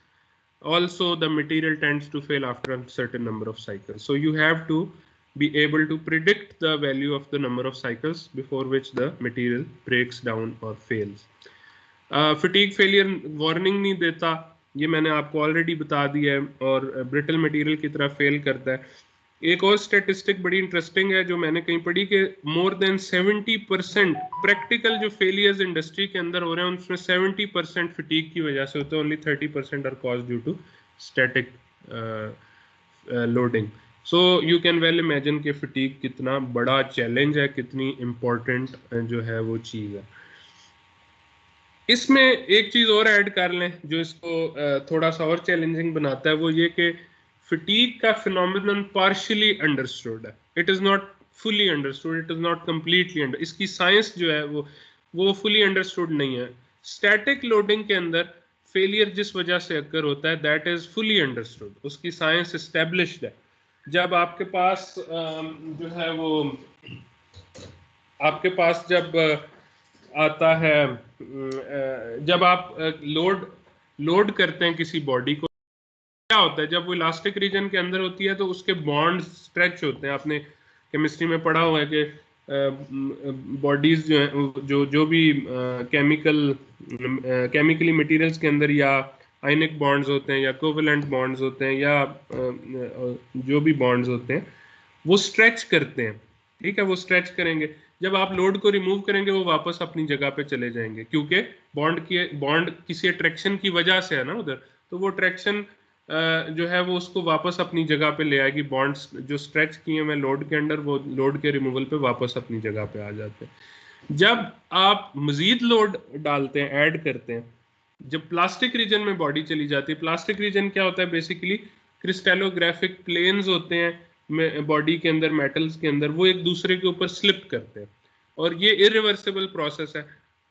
also the material tends to fail after a certain number of cycles. So you have to be able to predict the value of the number of cycles before which the material breaks down or fails. Fatigue failure warning नहीं देता, ये मैंने आपको already बता दिया है, और brittle material की तरह फेल करता है. एक और स्टैटिस्टिक बड़ी इंटरेस्टिंग है जो मैंने कहीं पढ़ी कि मोर देन 70% प्रैक्टिकल जो फेलियर्स इंडस्ट्री के अंदर हो रहे हैं उनमें 70% फटीग की वजह से होते हैं, only 30% are cause due to static loading. So you can well imagine कि fatigue कितना बड़ा challenge है, कितनी important जो है वो चीज़ है. इसमें एक चीज़ और ऐड कर लें जो इसको थोड़ा सा और चैलेंजिंग बनाता है, वो ये कि fatigue का phenomenon partially understood है. It is not fully understood, it is not completely understood. इसकी साइंस जो है वो fully understood नहीं है. Static loading के अंदर फेलियर जिस वजह से अकर होता है दैट इज फुली अंडरस्टूड, उसकी साइंस एस्टेब्लिश्ड है. जब आपके पास जो है वो आपके पास जब आता है, जब आप लोड करते हैं किसी बॉडी को, क्या होता है जब वो इलास्टिक रीजन के अंदर होती है तो उसके बॉन्ड स्ट्रेच होते हैं. आपने केमिस्ट्री में पढ़ा हुआ है कि बॉडीज जो हैं जो भी केमिकली मटेरियल्स के अंदर या आयनिक बॉन्ड्स होते हैं या कोवेलेंट बॉन्ड्स होते हैं या जो भी बॉन्ड्स होते हैं वो स्ट्रेच करते हैं. ठीक है, वो स्ट्रेच करेंगे. जब आप लोड को रिमूव करेंगे वो वापस अपनी जगह पे चले जाएंगे क्योंकि बॉन्ड किसी अट्रैक्शन की वजह से है ना उधर, तो वो अट्रैक्शन जो है वो उसको वापस अपनी जगह पे ले आएगी. बॉन्ड्स जो स्ट्रेच किए हुए लोड के अंडर वो लोड के रिमूवल पे वापस अपनी जगह पे आ जाते हैं. जब आप मजीद लोड डालते हैं, ऐड करते हैं, जब प्लास्टिक रीजन में बॉडी चली जाती है, प्लास्टिक रीजन क्या होता है बेसिकली क्रिस्टलोग्राफिक प्लेन्स होते हैं बॉडी के अंदर, मेटल्स के अंदर, वो एक दूसरे के ऊपर स्लिप करते हैं और ये इरिवर्सिबल प्रोसेस है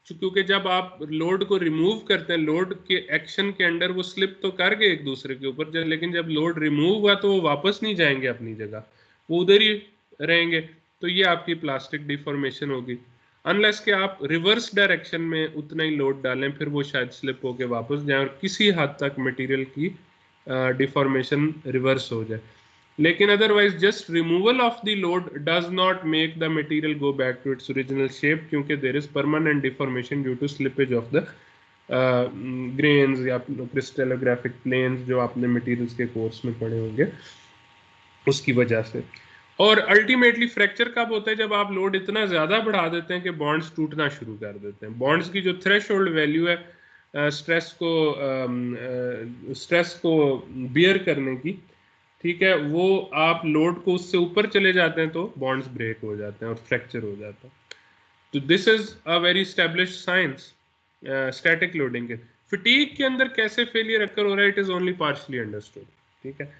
क्योंकि जब आप लोड को रिमूव करते हैं लोड के एक्शन के अंडर वो स्लिप तो कर गए एक दूसरे के ऊपर, लेकिन जब लोड रिमूव हुआ तो वो वापस नहीं जाएंगे अपनी जगह, वो उधर ही रहेंगे. तो ये आपकी प्लास्टिक डिफॉर्मेशन होगी. अनलेस कि आप रिवर्स डायरेक्शन में उतना ही लोड डालें फिर वो शायद स्लिप होके वापस जाए और किसी हद तक मटेरियल की डिफॉर्मेशन रिवर्स हो जाए. लेकिन otherwise just removal of the load does not make the material go back to its original shape क्योंकि there is permanent deformation due to slippage of the grains या क्रिस्टलोग्राफिक प्लेन्स जो आपने materials के course में पढ़े होंगे उसकी वजह से. और अल्टीमेटली फ्रैक्चर कब होता है? जब आप लोड इतना ज्यादा बढ़ा देते हैं कि बॉन्ड्स टूटना शुरू कर देते हैं. बॉन्ड्स की जो थ्रेशोल्ड वैल्यू है स्ट्रेस को बियर करने की, ठीक है, वो आप लोड को उससे ऊपर चले जाते हैं तो बॉन्ड्स ब्रेक हो जाते हैं और फ्रैक्चर हो जाता है. तो this is a very established science static loading के. फटीग के अंदर कैसे फेलियर अकर हो रहा है it is only partially understood. ठीक है,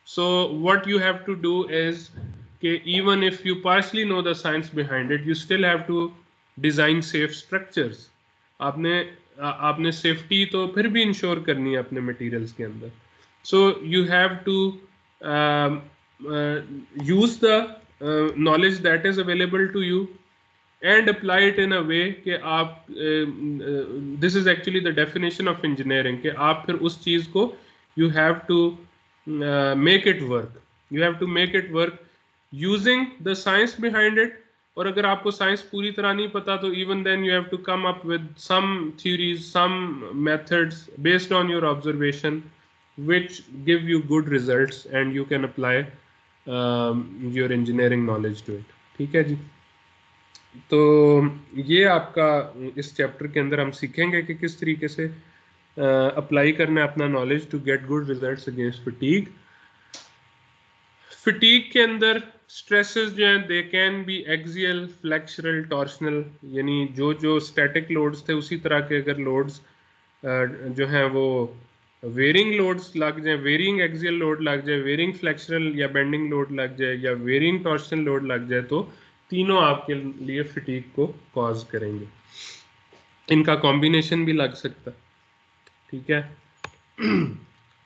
so what you have to do is कि even if you partially know the science behind it, you still have to design safe structures. आपने सेफ्टी तो फिर भी इंश्योर करनी है अपने मटेरियल्स के अंदर. So you have to use the knowledge that is available to you and apply it in a way कि आप this is actually the definition of engineering कि आप फिर उस चीज़ को you have to make it work. You have to make it work using the science behind it. और अगर आपको साइंस पूरी तरह नहीं पता तो even then you have to come up with some theories, some methods based on your observation which give you good results and you can apply your engineering knowledge to it. ठीक है जी, तो ये आपका इस चैप्टर के अंदर हम सीखेंगे कि किस तरीके से अप्लाई करना है अपना knowledge to get good results against fatigue. Fatigue के अंदर स्ट्रेसेस जो हैं they can be axial, flexural, torsional, यानी जो स्टैटिक लोड्स थे उसी तरह के अगर लोड्स जो हैं वो वेरिंग लोड्स लग जाए, वेरिंग एक्सियल लोड लग जाए, वेरिंग फ्लेक्सुरल या बेंडिंग लोड लग जाए या वेरिंग टॉर्शनल लोड लग जाए तो तीनों आपके लिए फटीग को कॉज करेंगे. इनका कॉम्बिनेशन भी लग सकता है. ठीक है,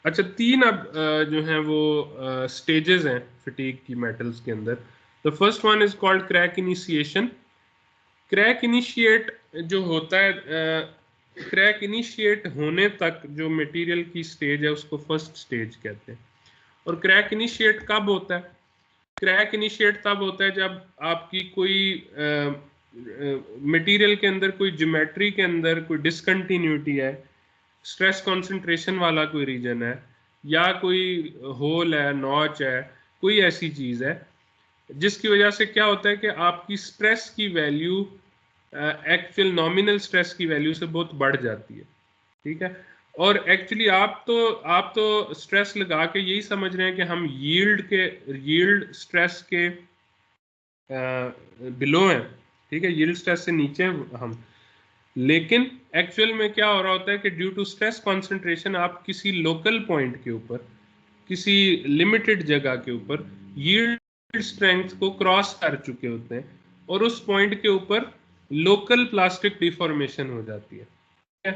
अच्छा, तीन अब जो हैं वो स्टेजेस हैं फटीग की मेटल्स के अंदर. The first one is called crack initiation. Crack initiate जो होता है, क्रैक इनिशिएट होने तक जो मटेरियल की स्टेज है उसको फर्स्ट स्टेज कहते हैं. और क्रैक इनिशिएट कब होता है? क्रैक इनिशिएट तब होता है जब आपकी कोई मटेरियल के अंदर कोई ज्योमेट्री के अंदर कोई डिसकंटिन्यूटी है, स्ट्रेस कंसंट्रेशन वाला कोई रीजन है या कोई होल है, नॉच है, कोई ऐसी चीज है जिसकी वजह से क्या होता है कि आपकी स्ट्रेस की वैल्यू एक्चुअल नॉमिनल स्ट्रेस की वैल्यू से बहुत बढ़ जाती है. ठीक है, और एक्चुअली आप तो स्ट्रेस लगा के यही समझ रहे हैं कि हम यील्ड स्ट्रेस के बिलो हैं, ठीक है, यील्ड स्ट्रेस से नीचे हैं हम। लेकिन एक्चुअल में क्या हो रहा होता है कि ड्यू टू स्ट्रेस कॉन्सेंट्रेशन आप किसी लोकल पॉइंट के ऊपर, किसी लिमिटेड जगह के ऊपर यील्ड स्ट्रेंथ को क्रॉस कर चुके होते हैं और उस पॉइंट के ऊपर लोकल प्लास्टिक डिफॉर्मेशन हो जाती है।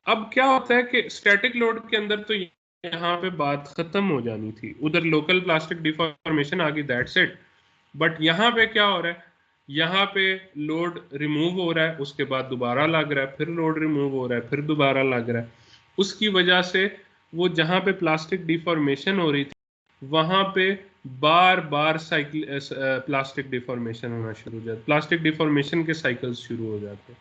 अब क्या होता है कि स्टैटिक लोड के अंदर तो यहाँ पे बात खत्म हो जानी थी, उधर लोकल प्लास्टिक डिफॉर्मेशन आ गई, दैट्स इट। बट यहाँ पे क्या हो रहा है, यहाँ पे लोड रिमूव हो रहा है, उसके बाद दोबारा लग रहा है, फिर लोड रिमूव हो रहा है, फिर दोबारा लग रहा है। उसकी वजह से वो जहाँ पे प्लास्टिक डिफॉर्मेशन हो रही थी वहां पे बार बार साइकिल प्लास्टिक डिफॉर्मेशन होना शुरू हो जाता है, प्लास्टिक डिफॉर्मेशन के साइकिल्स शुरू हो जाते हैं,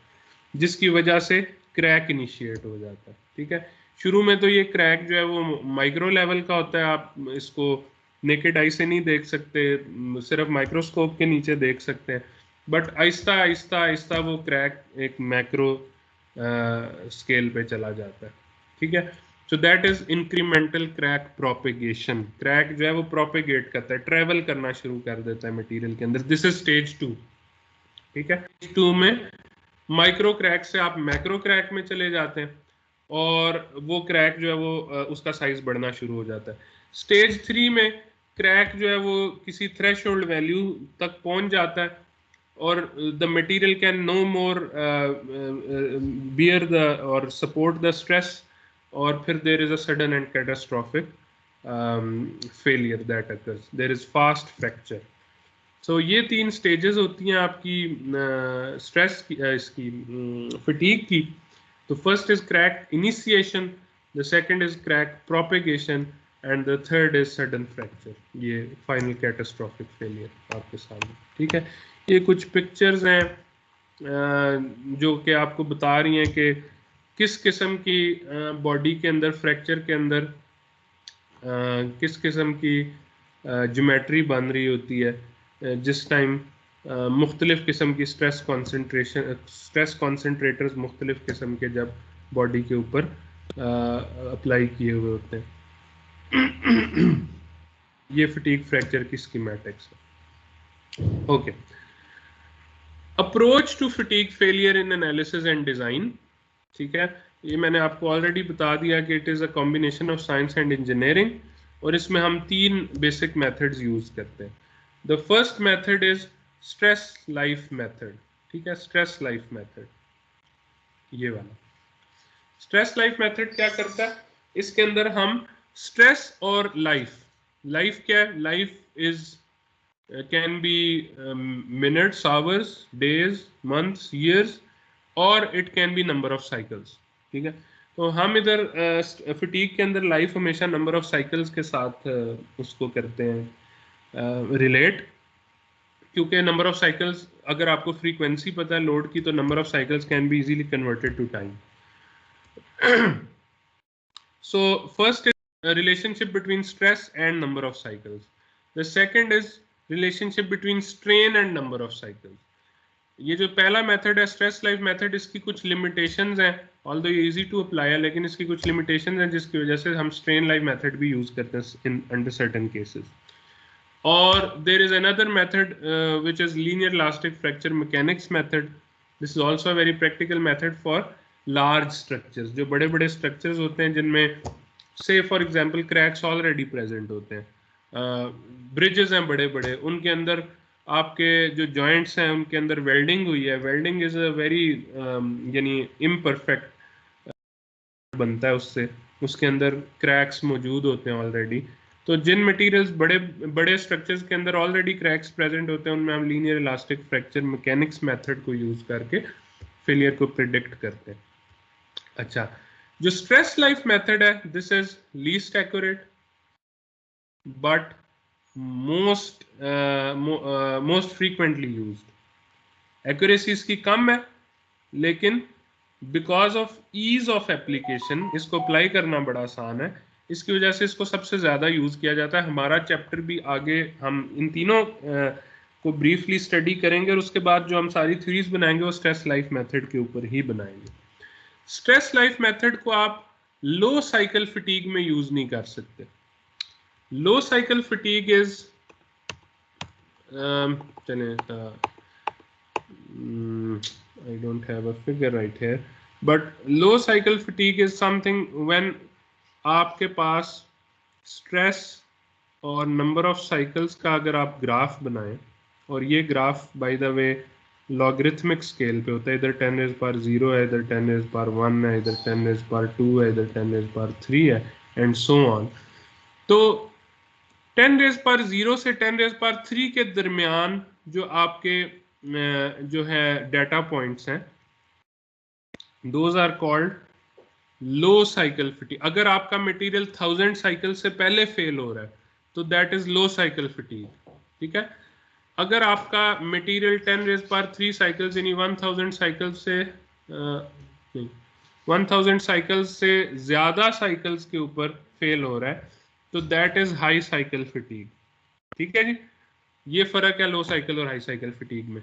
जिसकी वजह से क्रैक इनिशिएट हो जाता है। ठीक है, शुरू में तो ये क्रैक जो है वो माइक्रो लेवल का होता है, आप इसको नेकेड आई से नहीं देख सकते, सिर्फ माइक्रोस्कोप के नीचे देख सकते हैं। बट आहिस्ता आहिस्ता आहिस्ता वो क्रैक एक मैक्रो स्केल पे चला जाता है। ठीक है, so that is incremental crack propagation. Crack जो है वो प्रोपेगेट करता है, ट्रेवल करना शुरू कर देता है मटेरियल के अंदर। This is stage 2। ठीक है, स्टेज 2 में माइक्रो क्रैक से आप मैक्रो क्रैक में चले जाते हैं और वो क्रैक जो है वो उसका साइज बढ़ना शुरू हो जाता है। स्टेज 3 में क्रैक जो है वो किसी थ्रेशोल्ड वैल्यू तक पहुंच जाता है और the material can no more bear the और सपोर्ट द स्ट्रेस, और फिर there is a sudden and catastrophic failure that occurs, there is fast fracture. So ये 3 स्टेजेस होती हैं आपकी स्ट्रेस की, इसकी फटीग की। तो first is crack initiation, the second is crack propagation and the third is sudden fracture, ये final catastrophic failure आपके सामने। ठीक है, ये कुछ पिक्चर्स हैं जो कि आपको बता रही हैं कि किस किस्म की बॉडी के अंदर, फ्रैक्चर के अंदर किस किस्म की ज्योमेट्री बन रही होती है जिस टाइम मुख्तलिफ किस्म की स्ट्रेस कॉन्सेंट्रेटर्स मुख्तलिफ किस्म के जब बॉडी के ऊपर अप्लाई किए हुए होते हैं। ये फटीग फ्रैक्चर की स्कीमेटिक्स है। Okay, approach to fatigue failure in analysis and design. ठीक है, ये मैंने आपको ऑलरेडी बता दिया कि it is a combination of science and engineering, और इसमें हम 3 बेसिक मेथड्स यूज करते हैं। The first method is stress life method. ठीक है, स्ट्रेस लाइफ मेथड, ये वाला स्ट्रेस लाइफ मेथड क्या करता है, इसके अंदर हम स्ट्रेस और लाइफ क्या है, life is can be minutes, hours, days, months, years, और it can be number of cycles. ठीक है, तो हम इधर फटीग के अंदर लाइफ हमेशा नंबर ऑफ साइकिल्स के साथ उसको करते हैं रिलेट, क्योंकि नंबर ऑफ साइकिल्स, अगर आपको फ्रीक्वेंसी पता है लोड की, तो number of cycles can be easily converted to time. So first is a relationship between stress and number of cycles. The second is relationship between strain and number of cycles. ये जो पहला method है stress life method, इसकी कुछ limitations हैं, although ये easy to apply है, लेकिन इसकी कुछ लिमिटेशंस हैं जिसकी वजह से हम स्ट्रेन लाइफ मेथड भी यूज करते हैं इन अंडर सर्टेन केसेस। और there is another method which is linear elastic fracture mechanics method. This is also a very practical method for large structures, जो बड़े बड़े स्ट्रक्चर्स होते हैं जिनमें से for example cracks already present होते हैं, ब्रिजेस हैं बड़े बड़े, उनके अंदर आपके जो जॉइंट्स हैं उनके अंदर वेल्डिंग हुई है। वेल्डिंग इज अ वेरी यानी इम्परफेक्ट बनता है उससे, उसके अंदर क्रैक्स मौजूद होते हैं ऑलरेडी। तो जिन मटेरियल्स बड़े बड़े स्ट्रक्चर्स के अंदर ऑलरेडी क्रैक्स प्रेजेंट होते हैं उनमें हम linear elastic fracture mechanics method को यूज करके फेलियर को प्रिडिक्ट करते हैं। अच्छा, जो स्ट्रेस लाइफ मेथड है, this is least accurate but most frequently used. Accuracy इसकी कम है, लेकिन because of ease of application इसको अप्लाई करना बड़ा आसान है, इसकी वजह से इसको सबसे ज्यादा यूज किया जाता है। हमारा चैप्टर भी आगे हम इन तीनों को ब्रीफली स्टडी करेंगे और उसके बाद जो हम सारी थ्योरीज बनाएंगे वो स्ट्रेस लाइफ मेथड के ऊपर ही बनाएंगे। स्ट्रेस लाइफ मेथड को आप लो साइकिल फटीग में यूज नहीं कर सकते. लो साइकिल फटीग इज चलें, I don't have a figure right here, but low cycle fatigue is something when आपके पास स्ट्रेस और नंबर ऑफ साइकिल्स का अगर आप ग्राफ बनाएं, और ये graph by the way logarithmic scale पे होता है, इधर 10 रेज़ पावर 0 है, इधर 10 रेज़ पावर 1 है, इधर 10 रेज़ पावर 2 है, इधर 10 रेज़ पावर 3 है, एंड सो ऑन. तो 10 रेज़ पावर 0 से 10 रेज़ पावर 3 के दरमियान जो आपके जो है डाटा पॉइंट्स हैं, those are called low cycle fatigue. अगर आपका मटेरियल 1000 साइकिल से पहले फेल हो रहा है तो that is low cycle fatigue. ठीक है. अगर आपका मटेरियल 10 रेज़ पावर 3 साइकिल्स यानी 1000 साइकिल्स से नहीं 1000 साइकिल्स से ज्यादा साइकिल्स के ऊपर फेल हो रहा है तो that is high cycle fatigue. ठीक है जी. ये फर्क है लो साइकिल और हाई साइकिल फटीग में.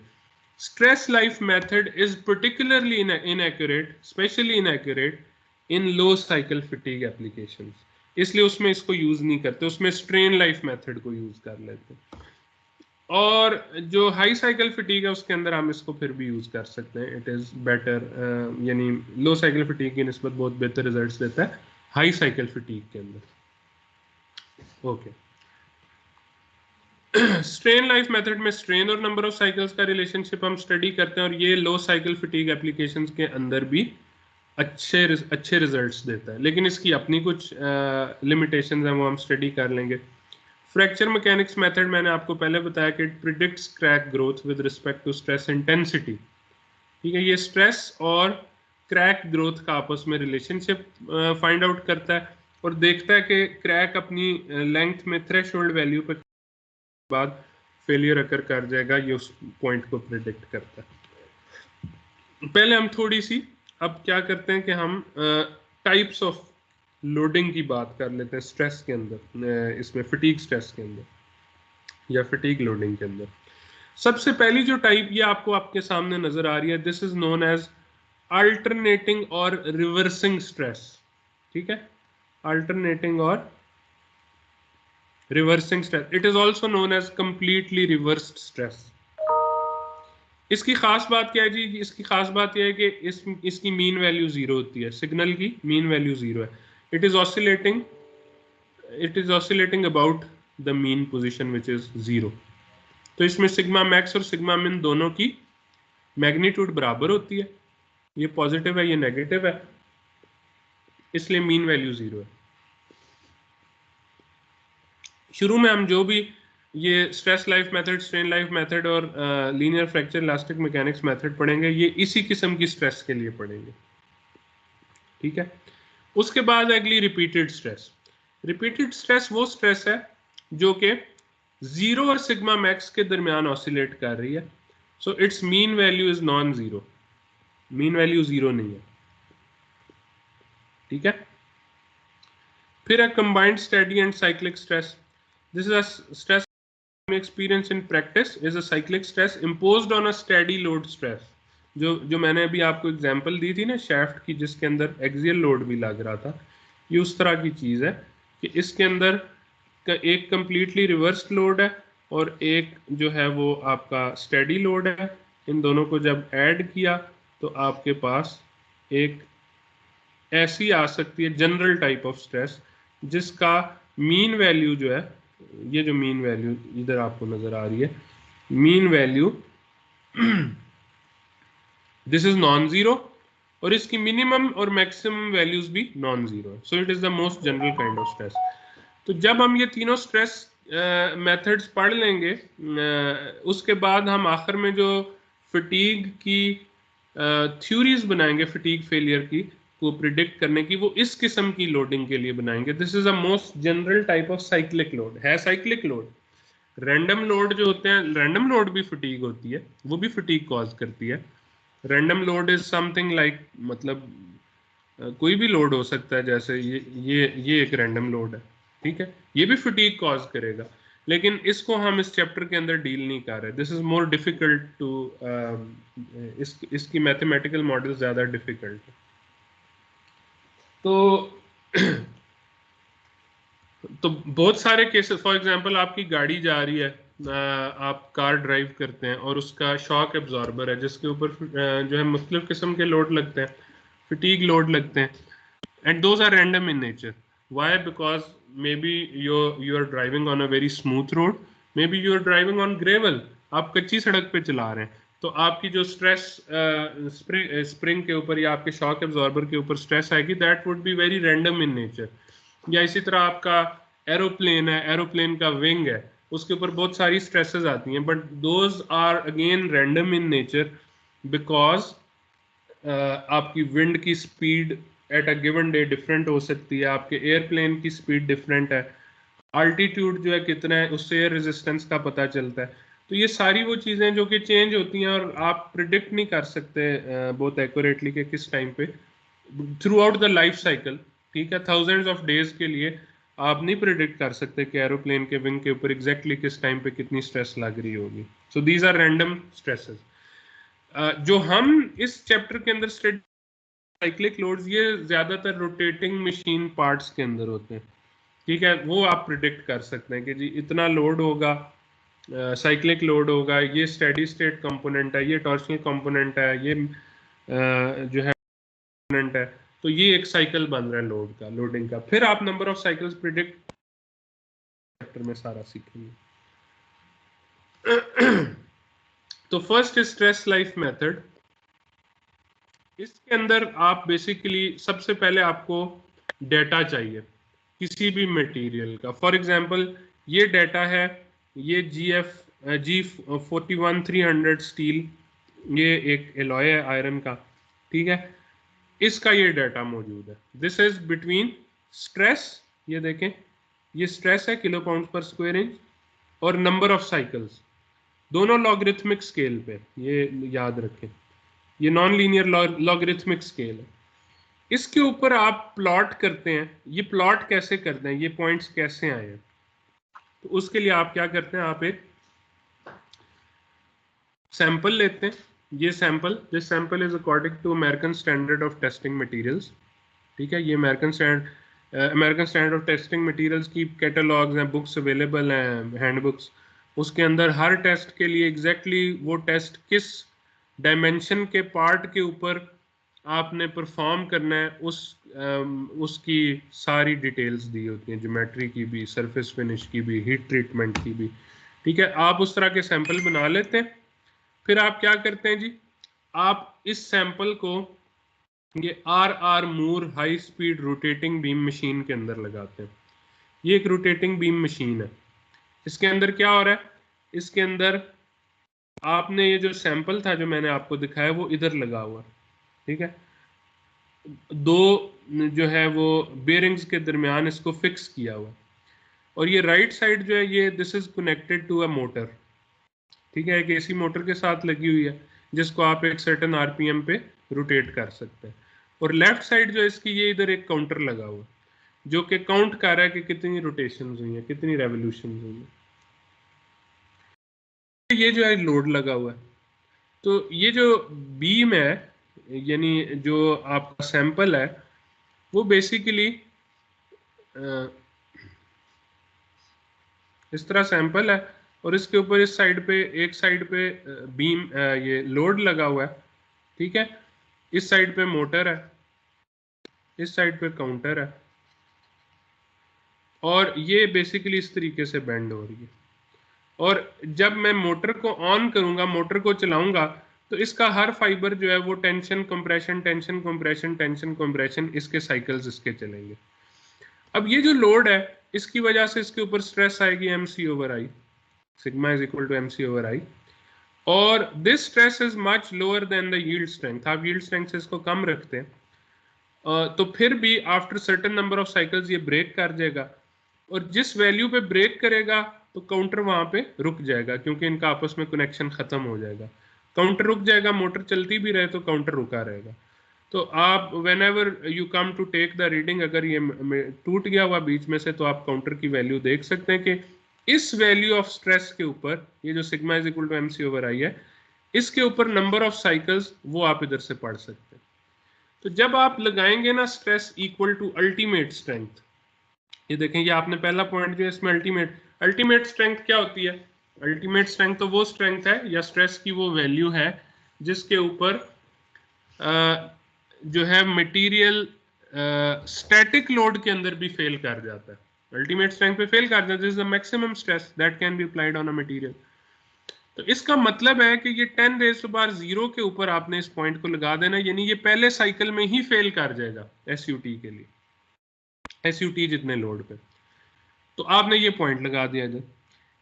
Stress life method is particularly inaccurate, specially inaccurate in low cycle fatigue applications, इसलिए उसमें इसको यूज नहीं करते, उसमें स्ट्रेन लाइफ मेथड को यूज कर लेते. और जो हाई साइकिल फटीग है उसके अंदर हम इसको फिर भी यूज कर सकते हैं. इट इज बेटर, यानी लो साइकिल फटीग की निस्बत बहुत बेहतर रिजल्ट्स देता है हाई साइकिल फटीग के अंदर. ओके. स्ट्रेन लाइफ मेथड में स्ट्रेन और नंबर ऑफ साइकिल्स का रिलेशनशिप हम स्टडी करते हैं, और ये लो साइकिल फटीग एप्लीकेशंस के अंदर भी अच्छे रिजल्ट्स देता है, लेकिन इसकी अपनी कुछ लिमिटेशंस हैं, वो हम स्टडी कर लेंगे. फ्रैक्चर मैकेनिक्स मेथड मैंने आपको पहले बताया कि it predicts crack growth with respect to stress intensity. ठीक है. ये स्ट्रेस और क्रैक ग्रोथ का आपस में रिलेशनशिप फाइंड आउट करता है और देखता है कि क्रैक अपनी लेंथ में थ्रेशोल्ड वैल्यू पे बाद फेलियर अकर कर जाएगा, ये उस पॉइंट को प्रिडिक्ट करता है. पहले हम थोड़ी सी अब क्या करते हैं कि हम टाइप्स ऑफ लोडिंग की बात कर लेते हैं स्ट्रेस के अंदर, इसमें फटीग स्ट्रेस के अंदर या फटीग लोडिंग के अंदर. सबसे पहली जो टाइप ये आपको आपके सामने नजर आ रही है, this is known as alternating और रिवर्सिंग स्ट्रेस. ठीक है. अल्टरनेटिंग और reversing stress. It is also known as completely reversed stress. इसकी खास बात क्या है जी? इसकी खास बात यह है कि इसकी मीन वैल्यू 0 होती है. सिग्नल की मीन वैल्यू 0 है. It is oscillating about the mean position which is 0. तो इसमें सिग्मा मैक्स और सिग्मा मिन दोनों की मैग्नीट्यूड बराबर होती है. ये पॉजिटिव है, ये नेगेटिव है, इसलिए मीन वैल्यू 0 है. शुरू में हम जो भी ये stress life method, strain life method और linear fracture elastic mechanics method पढ़ेंगे, ये इसी किस्म की स्ट्रेस के लिए पढ़ेंगे. ठीक है. उसके बाद अगली रिपीटेड स्ट्रेस. रिपीटेड स्ट्रेस वो स्ट्रेस है जो कि 0 और सिग्मा मैक्स के दरमियान ऑसिलेट कर रही है. So it's mean value is non zero. Mean value 0 नहीं है. ठीक है. फिर है combined steady and cyclic stress. This is a stress experience in practice is a cyclic stress imposed on a steady load stress. जो मैंने अभी आपको एग्जांपल दी थी ना शाफ्ट की, जिसके अंदर एक्सियल लोड भी लग रहा था, ये उस तरह की चीज़ है कि इसके अंदर एक कंप्लीटली रिवर्स्ड लोड है और एक जो है वो आपका स्टेडी लोड है. इन दोनों को जब ऐड किया तो आपके पास एक ऐसी आ सकती है जनरल टाइप ऑफ स्ट्रेस जिसका मीन वैल्यू जो है, ये जो मीन वैल्यू इधर आपको नजर आ रही है, mean value this is non zero और इसकी मिनिमम और मैक्सिमम वैल्यूज भी non zero. So it is the most general kind of stress. तो जब हम ये तीनों स्ट्रेस मेथड्स पढ़ लेंगे, उसके बाद हम आखिर में जो फटीग की थ्योरीज बनाएंगे फटीग फेलियर की को प्रिडिक्ट करने की, वो इस किस्म की लोडिंग के लिए बनाएंगे. This is a most general type of cyclic load. है साइक्लिक लोड. रैंडम लोड जो होते हैं, रैंडम लोड भी फटीग होती है, वो भी फटीग कॉज करती है. Random load is something like, मतलब कोई भी लोड हो सकता है, जैसे ये एक रैंडम लोड है. ठीक है. ये भी फटीग कॉज करेगा, लेकिन इसको हम इस चैप्टर के अंदर डील नहीं कर रहे. This is more difficult to, इसकी मैथमेटिकल मॉडल ज्यादा डिफिकल्ट है. तो तो बहुत सारे केसेस, फॉर एग्जांपल आपकी गाड़ी जा रही है, आप कार ड्राइव करते हैं और उसका शॉक एब्जॉर्बर है जिसके ऊपर जो है मुख्तलिफ किस्म के लोड लगते हैं, फटीग लोड लगते हैं, and those are random in nature. Why? Because may be you are driving on a very smooth road, may be you are driving on gravel, आप कच्ची सड़क पे चला रहे हैं, तो आपकी जो स्ट्रेस स्प्रिंग के ऊपर या आपके शॉक एब्जॉर्बर के ऊपर स्ट्रेस आएगी, that would be very random in nature. या इसी तरह आपका एरोप्लेन है, एरोप्लेन का विंग है, उसके ऊपर बहुत सारी स्ट्रेसेस आती हैं, but those are again random in nature because आपकी विंड की speed at a given day different हो सकती है, आपके एयरप्लेन की स्पीड डिफरेंट है, अल्टीट्यूड जो है कितना है उससे एयर रेजिस्टेंस का पता चलता है. तो ये सारी वो चीज़ें जो कि चेंज होती हैं और आप प्रिडिक्ट नहीं कर सकते बहुत एक्यूरेटली कि किस टाइम पे through out the life cycle. ठीक है, थाउजेंड्स ऑफ डेज के लिए आप नहीं प्रिडिक्ट कर सकते कि एरोप्लेन के विंग के ऊपर एग्जैक्टली किस टाइम पे कितनी स्ट्रेस लग रही होगी. So these are random stresses. जो हम इस चैप्टर के अंदर साइक्लिक लोड्स, ये ज्यादातर रोटेटिंग मशीन पार्ट्स के अंदर होते हैं. ठीक है, वो आप प्रिडिक्ट कर सकते हैं कि जी इतना लोड होगा, साइक्लिक लोड होगा, ये स्टेडी स्टेट कंपोनेंट है, ये टॉर्शनल कंपोनेंट है, ये जो है कंपोनेंट है, तो ये एक साइकिल बन रहा है लोड का, लोडिंग का. फिर आप number of cycles predict chapter में सारा सीखेंगे. तो first is stress life method. इसके अंदर आप बेसिकली सबसे पहले आपको डेटा चाहिए किसी भी मटेरियल का. फॉर एग्जांपल ये डेटा है, ये G41-300 स्टील, ये एक एलॉय है आयरन का. ठीक है, इसका ये डाटा मौजूद है. दिस इज बिटवीन स्ट्रेस, ये देखें ये स्ट्रेस है किलो पाउंड पर स्क्वायर इंच, और नंबर ऑफ साइकिल्स, दोनों लॉगरिथमिक स्केल पे, ये याद रखें, ये नॉन लीनियर लॉगरिथमिक स्केल है. इसके ऊपर आप प्लॉट करते हैं. ये प्लॉट कैसे करते हैं, ये पॉइंट्स कैसे आए हैं, तो उसके लिए आप क्या करते हैं, आप एक सैंपल लेते हैं. ये sample, this sample is according to American standard of testing materials. ठीक है, ये American standard of testing materials की कैटलॉग्स हैं, बुक्स अवेलेबल हैं, हैंडबुक्स. उसके अंदर हर टेस्ट के लिए एग्जैक्टली वो टेस्ट किस डायमेंशन के पार्ट के ऊपर आपने परफॉर्म करना है, उसकी सारी डिटेल्स दी होती हैं, ज्योमेट्री की भी, सरफेस फिनिश की भी, हीट ट्रीटमेंट की भी. ठीक है, आप उस तरह के सैंपल बना लेते हैं. फिर आप क्या करते हैं जी, आप इस सैंपल को ये RR Moore high speed rotating beam machine के अंदर लगाते हैं. ये एक रोटेटिंग बीम मशीन है. इसके अंदर क्या हो रहा है, इसके अंदर आपने ये जो सैंपल था जो मैंने आपको दिखाया वो इधर लगा हुआ. ठीक है, दो जो है वो बेरिंग्स के दरमियान इसको फिक्स किया हुआ, और ये राइट साइड जो है ये this is connected to a motor. ठीक है, एक AC मोटर के साथ लगी हुई है जिसको आप एक सर्टेन RPM पे रोटेट कर सकते हैं. और लेफ्ट साइड जो इसकी, ये इधर एक काउंटर लगा हुआ जो कि काउंट कर रहा है कि कितनी रोटेशंस हुई हैं, कितनी रेवोल्यूशंस हुई हैं. ये जो है लोड लगा हुआ है. तो ये जो बीम है, यानी जो आपका सैंपल है, वो बेसिकली इस तरह सैंपल है, और इसके ऊपर इस साइड पे, एक साइड पे बीम ये लोड लगा हुआ है. ठीक है, इस साइड पे मोटर है, इस साइड पे काउंटर है, और ये बेसिकली इस तरीके से बेंड हो रही है. और जब मैं मोटर को ऑन करूंगा, मोटर को चलाऊंगा, तो इसका हर फाइबर जो है वो tension compression, tension compression, tension compression, इसके साइकिल्स इसके चलेंगे. अब ये जो लोड है, इसकी वजह से इसके ऊपर स्ट्रेस आएगी MC/I, sigma is equal to MC/I, और this stress is much lower than the yield strength. आप यील्ड स्ट्रेंथ से इसको कम रखते हैं, तो फिर भी after certain number of cycles ये ब्रेक कर जाएगा, और जिस वैल्यू पे ब्रेक करेगा तो काउंटर वहां पे रुक जाएगा, क्योंकि इनका आपस में कनेक्शन खत्म हो जाएगा. काउंटर रुक जाएगा, मोटर चलती भी रहे तो काउंटर रुका रहेगा. तो आप whenever you come to take the reading, अगर ये टूट गया हुआ बीच में से, तो आप काउंटर की वैल्यू देख सकते हैं कि इस वैल्यू ऑफ स्ट्रेस के ऊपर, ये जो sigma is equal to MC/I है, इसके ऊपर नंबर ऑफ साइकिल्स वो आप इधर से पढ़ सकते हैं. तो जब आप लगाएंगे ना stress equal to ultimate strength, ये देखें, ये आपने पहला पॉइंट दिया, इसमें अल्टीमेट स्ट्रेंथ क्या होती है? अल्टीमेट स्ट्रेंथ तो वो स्ट्रेंथ है या स्ट्रेस की वो वैल्यू है जिसके ऊपर जो है मटेरियल स्टैटिक लोड के अंदर भी फेल कर जाता है। अल्टीमेट स्ट्रेंथ पे फेल कर जाता है, is the maximum stress that can be applied on a material. तो इसका मतलब है कि ये 10⁻�0 के ऊपर आपने इस पॉइंट को लगा देना, यानी ये पहले साइकिल में ही फेल कर जाएगा एसयूटी के लिए, एसयूटी जितने लोड पे। तो आपने ये पॉइंट लगा दिया जाए।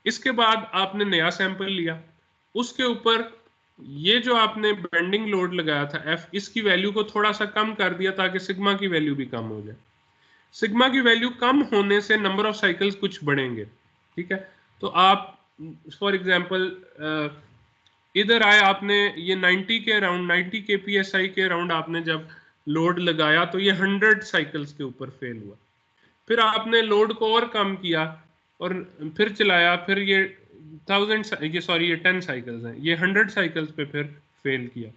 इसके बाद आपने नया सैंपल लिया, उसके ऊपर ये जो आपने बेंडिंग लोड लगाया था एफ, इसकी वैल्यू को थोड़ा सा कम कर दिया ताकि सिग्मा की वैल्यू भी कम हो जाए। सिग्मा की वैल्यू कम होने से नंबर ऑफ साइकिल्स कुछ बढ़ेंगे, ठीक है। तो आप फॉर एग्जांपल इधर आए, आपने ये 90 के अराउंड, 90 के psi के अराउंड आपने जब लोड लगाया तो ये 100 साइकिल्स के ऊपर फेल हुआ। फिर आपने लोड को और कम किया और फिर चलाया, फिर ये 10 साइकिल्स हैं, ये 100 साइकिल्स पे फिर फेल किया।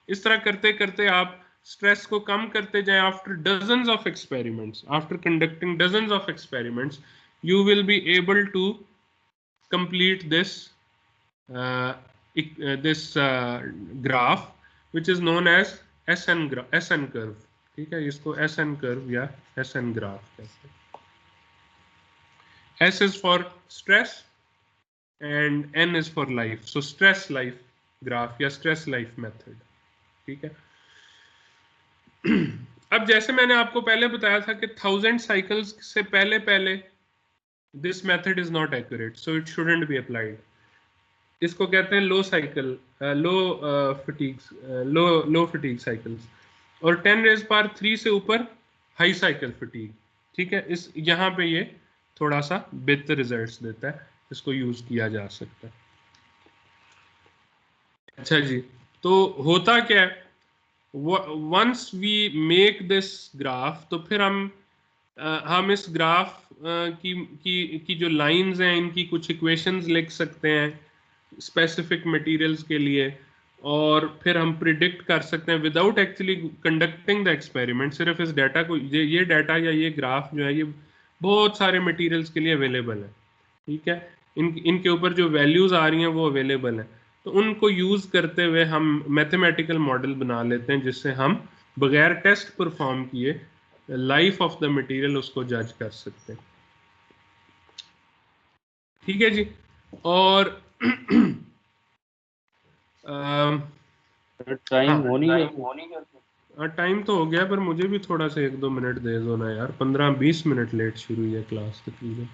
इस तरह करते करते आप स्ट्रेस को कम करते जाएं। After dozens of experiments, after conducting dozens of experiments, you will be able to complete this graph which is known as SN curve, ठीक है। इसको SN कर्व या SN ग्राफ कहते हैं। S is for stress and N is for life. So stress life graph या stress life method, ठीक है। अब जैसे मैंने आपको पहले बताया था कि 1000 cycles से पहले this method is not accurate, so it shouldn't be applied. इसको कहते हैं लो साइकिल, लो फटीग साइकिल्स, और 10⁻³ से ऊपर हाई साइकिल फटीग, ठीक है। इस यहाँ पे ये थोड़ा सा बेहतर रिजल्ट्स देता है, इसको यूज किया जा सकता है। अच्छा जी, तो होता क्या है, once we make this graph, तो फिर हम इस ग्राफ की जो लाइंस हैं इनकी कुछ इक्वेशंस लिख सकते हैं स्पेसिफिक मटेरियल्स के लिए, और फिर हम प्रिडिक्ट कर सकते हैं without actually conducting the experiment. सिर्फ इस डाटा को, ये डाटा या ये ग्राफ जो है ये बहुत सारे मटेरियल्स के लिए अवेलेबल है, ठीक है। इनके ऊपर जो वैल्यूज आ रही हैं वो अवेलेबल है, तो उनको यूज करते हुए हम मैथमेटिकल मॉडल बना लेते हैं जिससे हम बगैर टेस्ट परफॉर्म किए लाइफ ऑफ द मटेरियल उसको जज कर सकते हैं, ठीक है जी। और टाइम तो हो गया, पर मुझे भी थोड़ा सा 1-2 मिनट दे दो ना यार, 15-20 मिनट लेट शुरू हुई है क्लास तकरीबन।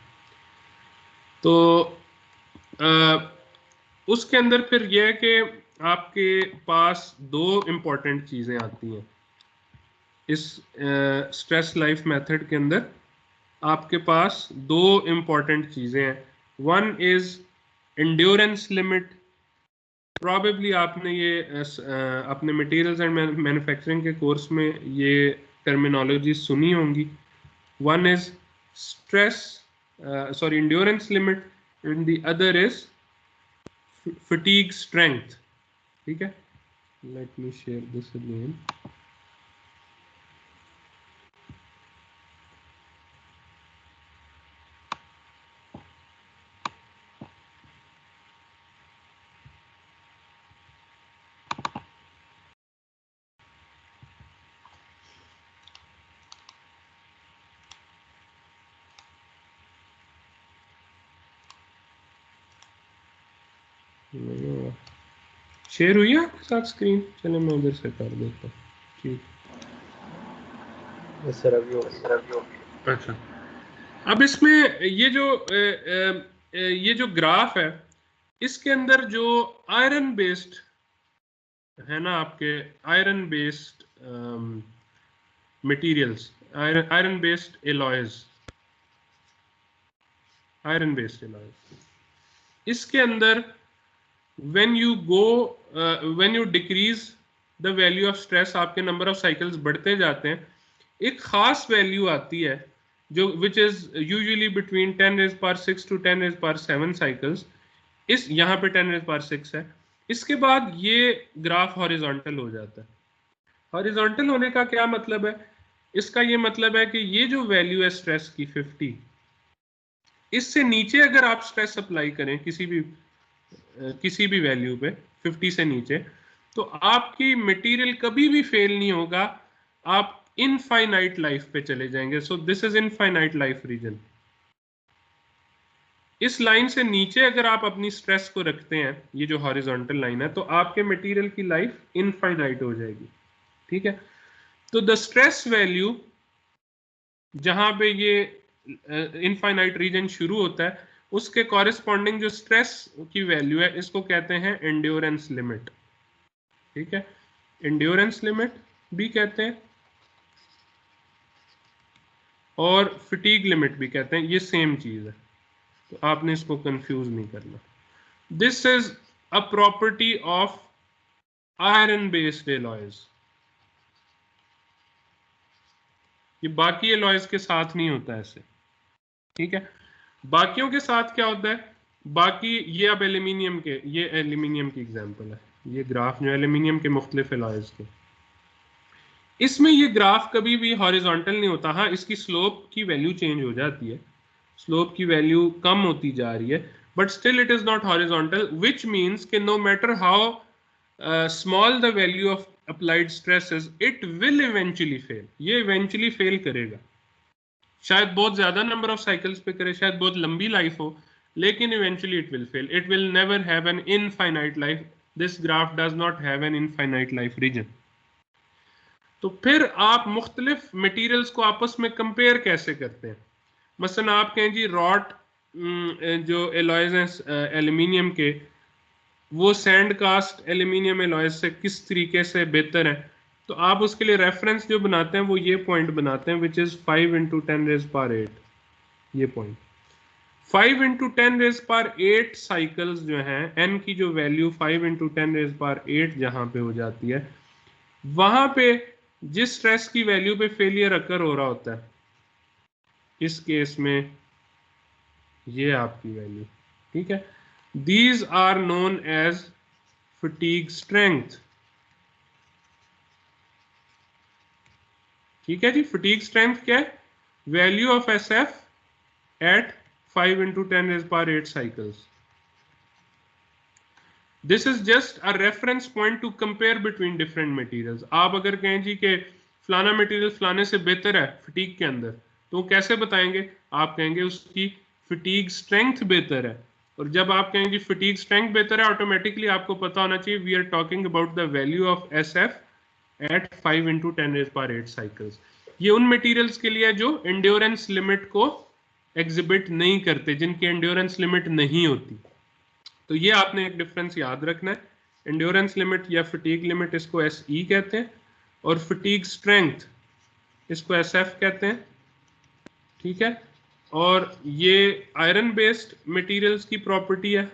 तो उसके अंदर फिर यह है कि आपके पास 2 इम्पॉर्टेंट चीज़ें आती हैं इस स्ट्रेस लाइफ मेथड के अंदर। आपके पास 2 इम्पॉर्टेंट चीज़ें हैं। One is endurance limit, probably आपने ये अपने मटेरियल्स एंड मैन्युफैक्चरिंग के कोर्स में ये टर्मिनोलॉजी सुनी होंगी। One is endurance limit and the other is fatigue strength, ठीक है। Let me share this again. Share हुई है आपके साथ स्क्रीन? चले मैं उधर से कर देता हूँ, ठीक। अच्छा, अब इसमें ये जो ग्राफ है इसके अंदर जो आयरन बेस्ड है ना, आपके iron based materials, iron based alloys, इसके अंदर when you decrease the value of stress, आपके नंबर ऑफ साइकिल्स बढ़ते जाते हैं। एक खास वैल्यू आती है जो which is usually between 10⁻⁶ to 10⁻⁷ cycles. इस यहाँ पे 10⁻⁶ है। इसके बाद ये ग्राफ हॉरिजॉन्टल हो जाता है। हॉरिजॉन्टल होने का क्या मतलब है? इसका ये मतलब है कि ये जो वैल्यू है स्ट्रेस की 50, इससे नीचे अगर आप स्ट्रेस अप्लाई करें किसी भी वैल्यू पे 50 से नीचे, तो आपकी मटेरियल कभी भी फेल नहीं होगा, आप इनफाइनाइट लाइफ पे चले जाएंगे। So this is infinite life region. इस लाइन से नीचे अगर आप अपनी स्ट्रेस को रखते हैं, ये जो हॉरिजॉन्टल लाइन है, तो आपके मटेरियल की लाइफ इनफाइनाइट हो जाएगी। ठीक है, तो द स्ट्रेस वैल्यू जहां पे ये इनफाइनाइट रीजन शुरू होता है, उसके कॉरेस्पॉन्डिंग जो स्ट्रेस की वैल्यू है, इसको कहते हैं एंड्योरेंस लिमिट। ठीक है, एंड्योरेंस लिमिट भी कहते हैं और फटीग लिमिट भी कहते हैं, ये सेम चीज है, तो आपने इसको कंफ्यूज नहीं करना। This is a property of iron based alloys. ये बाकी एलॉयज के साथ नहीं होता ऐसे। ठीक है, बाकियों के साथ क्या होता है? बाकी ये अब एल्यूमिनियम के, ये एल्यूमिनियम की एग्जांपल है, ये ग्राफ जो एल्यूमिनियम के मुख्तलिफ एलॉयज के, इसमें ये ग्राफ कभी भी हॉरिजॉन्टल नहीं होता। हाँ, इसकी स्लोप की वैल्यू चेंज हो जाती है, स्लोप की वैल्यू कम होती जा रही है, but still it is not horizontal, which means कि no matter how small the value of applied stresses, it will eventually fail. ये इवेंचुअली फेल करेगा, शायद बहुत ज्यादा नंबर ऑफ साइकिल्स पे करे, शायद बहुत लंबी लाइफ हो, लेकिन eventually it will fail. It will never have an infinite life. This graph does not have an infinite life region. तो फिर आप मुख्तलिफ मटेरियल्स को आपस में कंपेयर कैसे करते हैं? मसलन आप कहें जी रॉट जो एलॉयज हैं एल्यूमिनियम के, वो सैंड कास्ट एल्यूमिनियम एलॉयज से किस तरीके से बेहतर है, तो आप उसके लिए रेफरेंस जो बनाते हैं वो ये पॉइंट बनाते हैं, विच इज 5 × 10⁸। ये पॉइंट 5 × 10⁸ साइकिल्स जो हैं, एन की जो वैल्यू 5 × 10⁸ जहां पे हो जाती है, वहां पे जिस स्ट्रेस की वैल्यू पे फेलियर अकर हो रहा होता है, इस केस में ये आपकी वैल्यू। ठीक है, these are known as fatigue strength. ठीक है जी, फटीग स्ट्रेंथ क्या है? Value of S F at 5 × 10⁸ cycles. This is just a reference point to compare between different materials. आप अगर कहें जी कि फलाना मटेरियल फलाने से बेहतर है फटीग के अंदर, तो कैसे बताएंगे? आप कहेंगे उसकी फटीग स्ट्रेंथ बेहतर है, और जब आप कहेंगे फटीग स्ट्रेंथ बेहतर है, ऑटोमेटिकली आपको पता होना चाहिए we are talking about the value of S F at 5 × 10⁸ cycles. ये उन मटेरियल्स के लिए जो एंड्योरेंस लिमिट को एग्जिबिट नहीं करते, जिनकी एंड्योरेंस लिमिट नहीं होती। तो ये आपने एक डिफरेंस याद रखना है, एंड्योरेंस लिमिट या फटीग लिमिट इसको एस ई कहते हैं, और फटीग स्ट्रेंथ इसको एस एफ कहते हैं। ठीक है, और ये आयरन बेस्ड मटेरियल्स की प्रॉपर्टी है,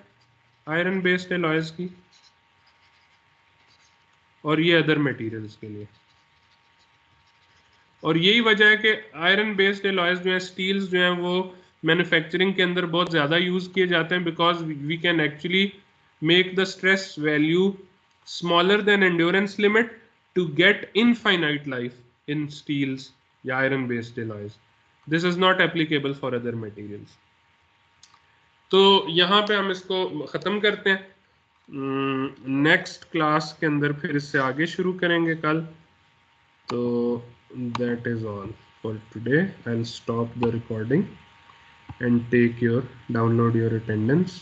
आयरन बेस्ड एलॉयज की, और ये अदर मटेरियल्स के लिए। और यही वजह है कि आयरन बेस्ड एलॉयज जो है, स्टील्स जो हैं, वो मैन्युफैक्चरिंग के अंदर बहुत ज़्यादा यूज़ किए जाते हैं, because we can actually make the stress value smaller than endurance limit to get infinite life in steels या iron based alloys. This is not applicable for other materials. तो यहाँ पे हम इसको ख़त्म करते हैं, नेक्स्ट क्लास के अंदर फिर इससे आगे शुरू करेंगे कल। तो that is all for today. I'll stop the recording and download your attendance.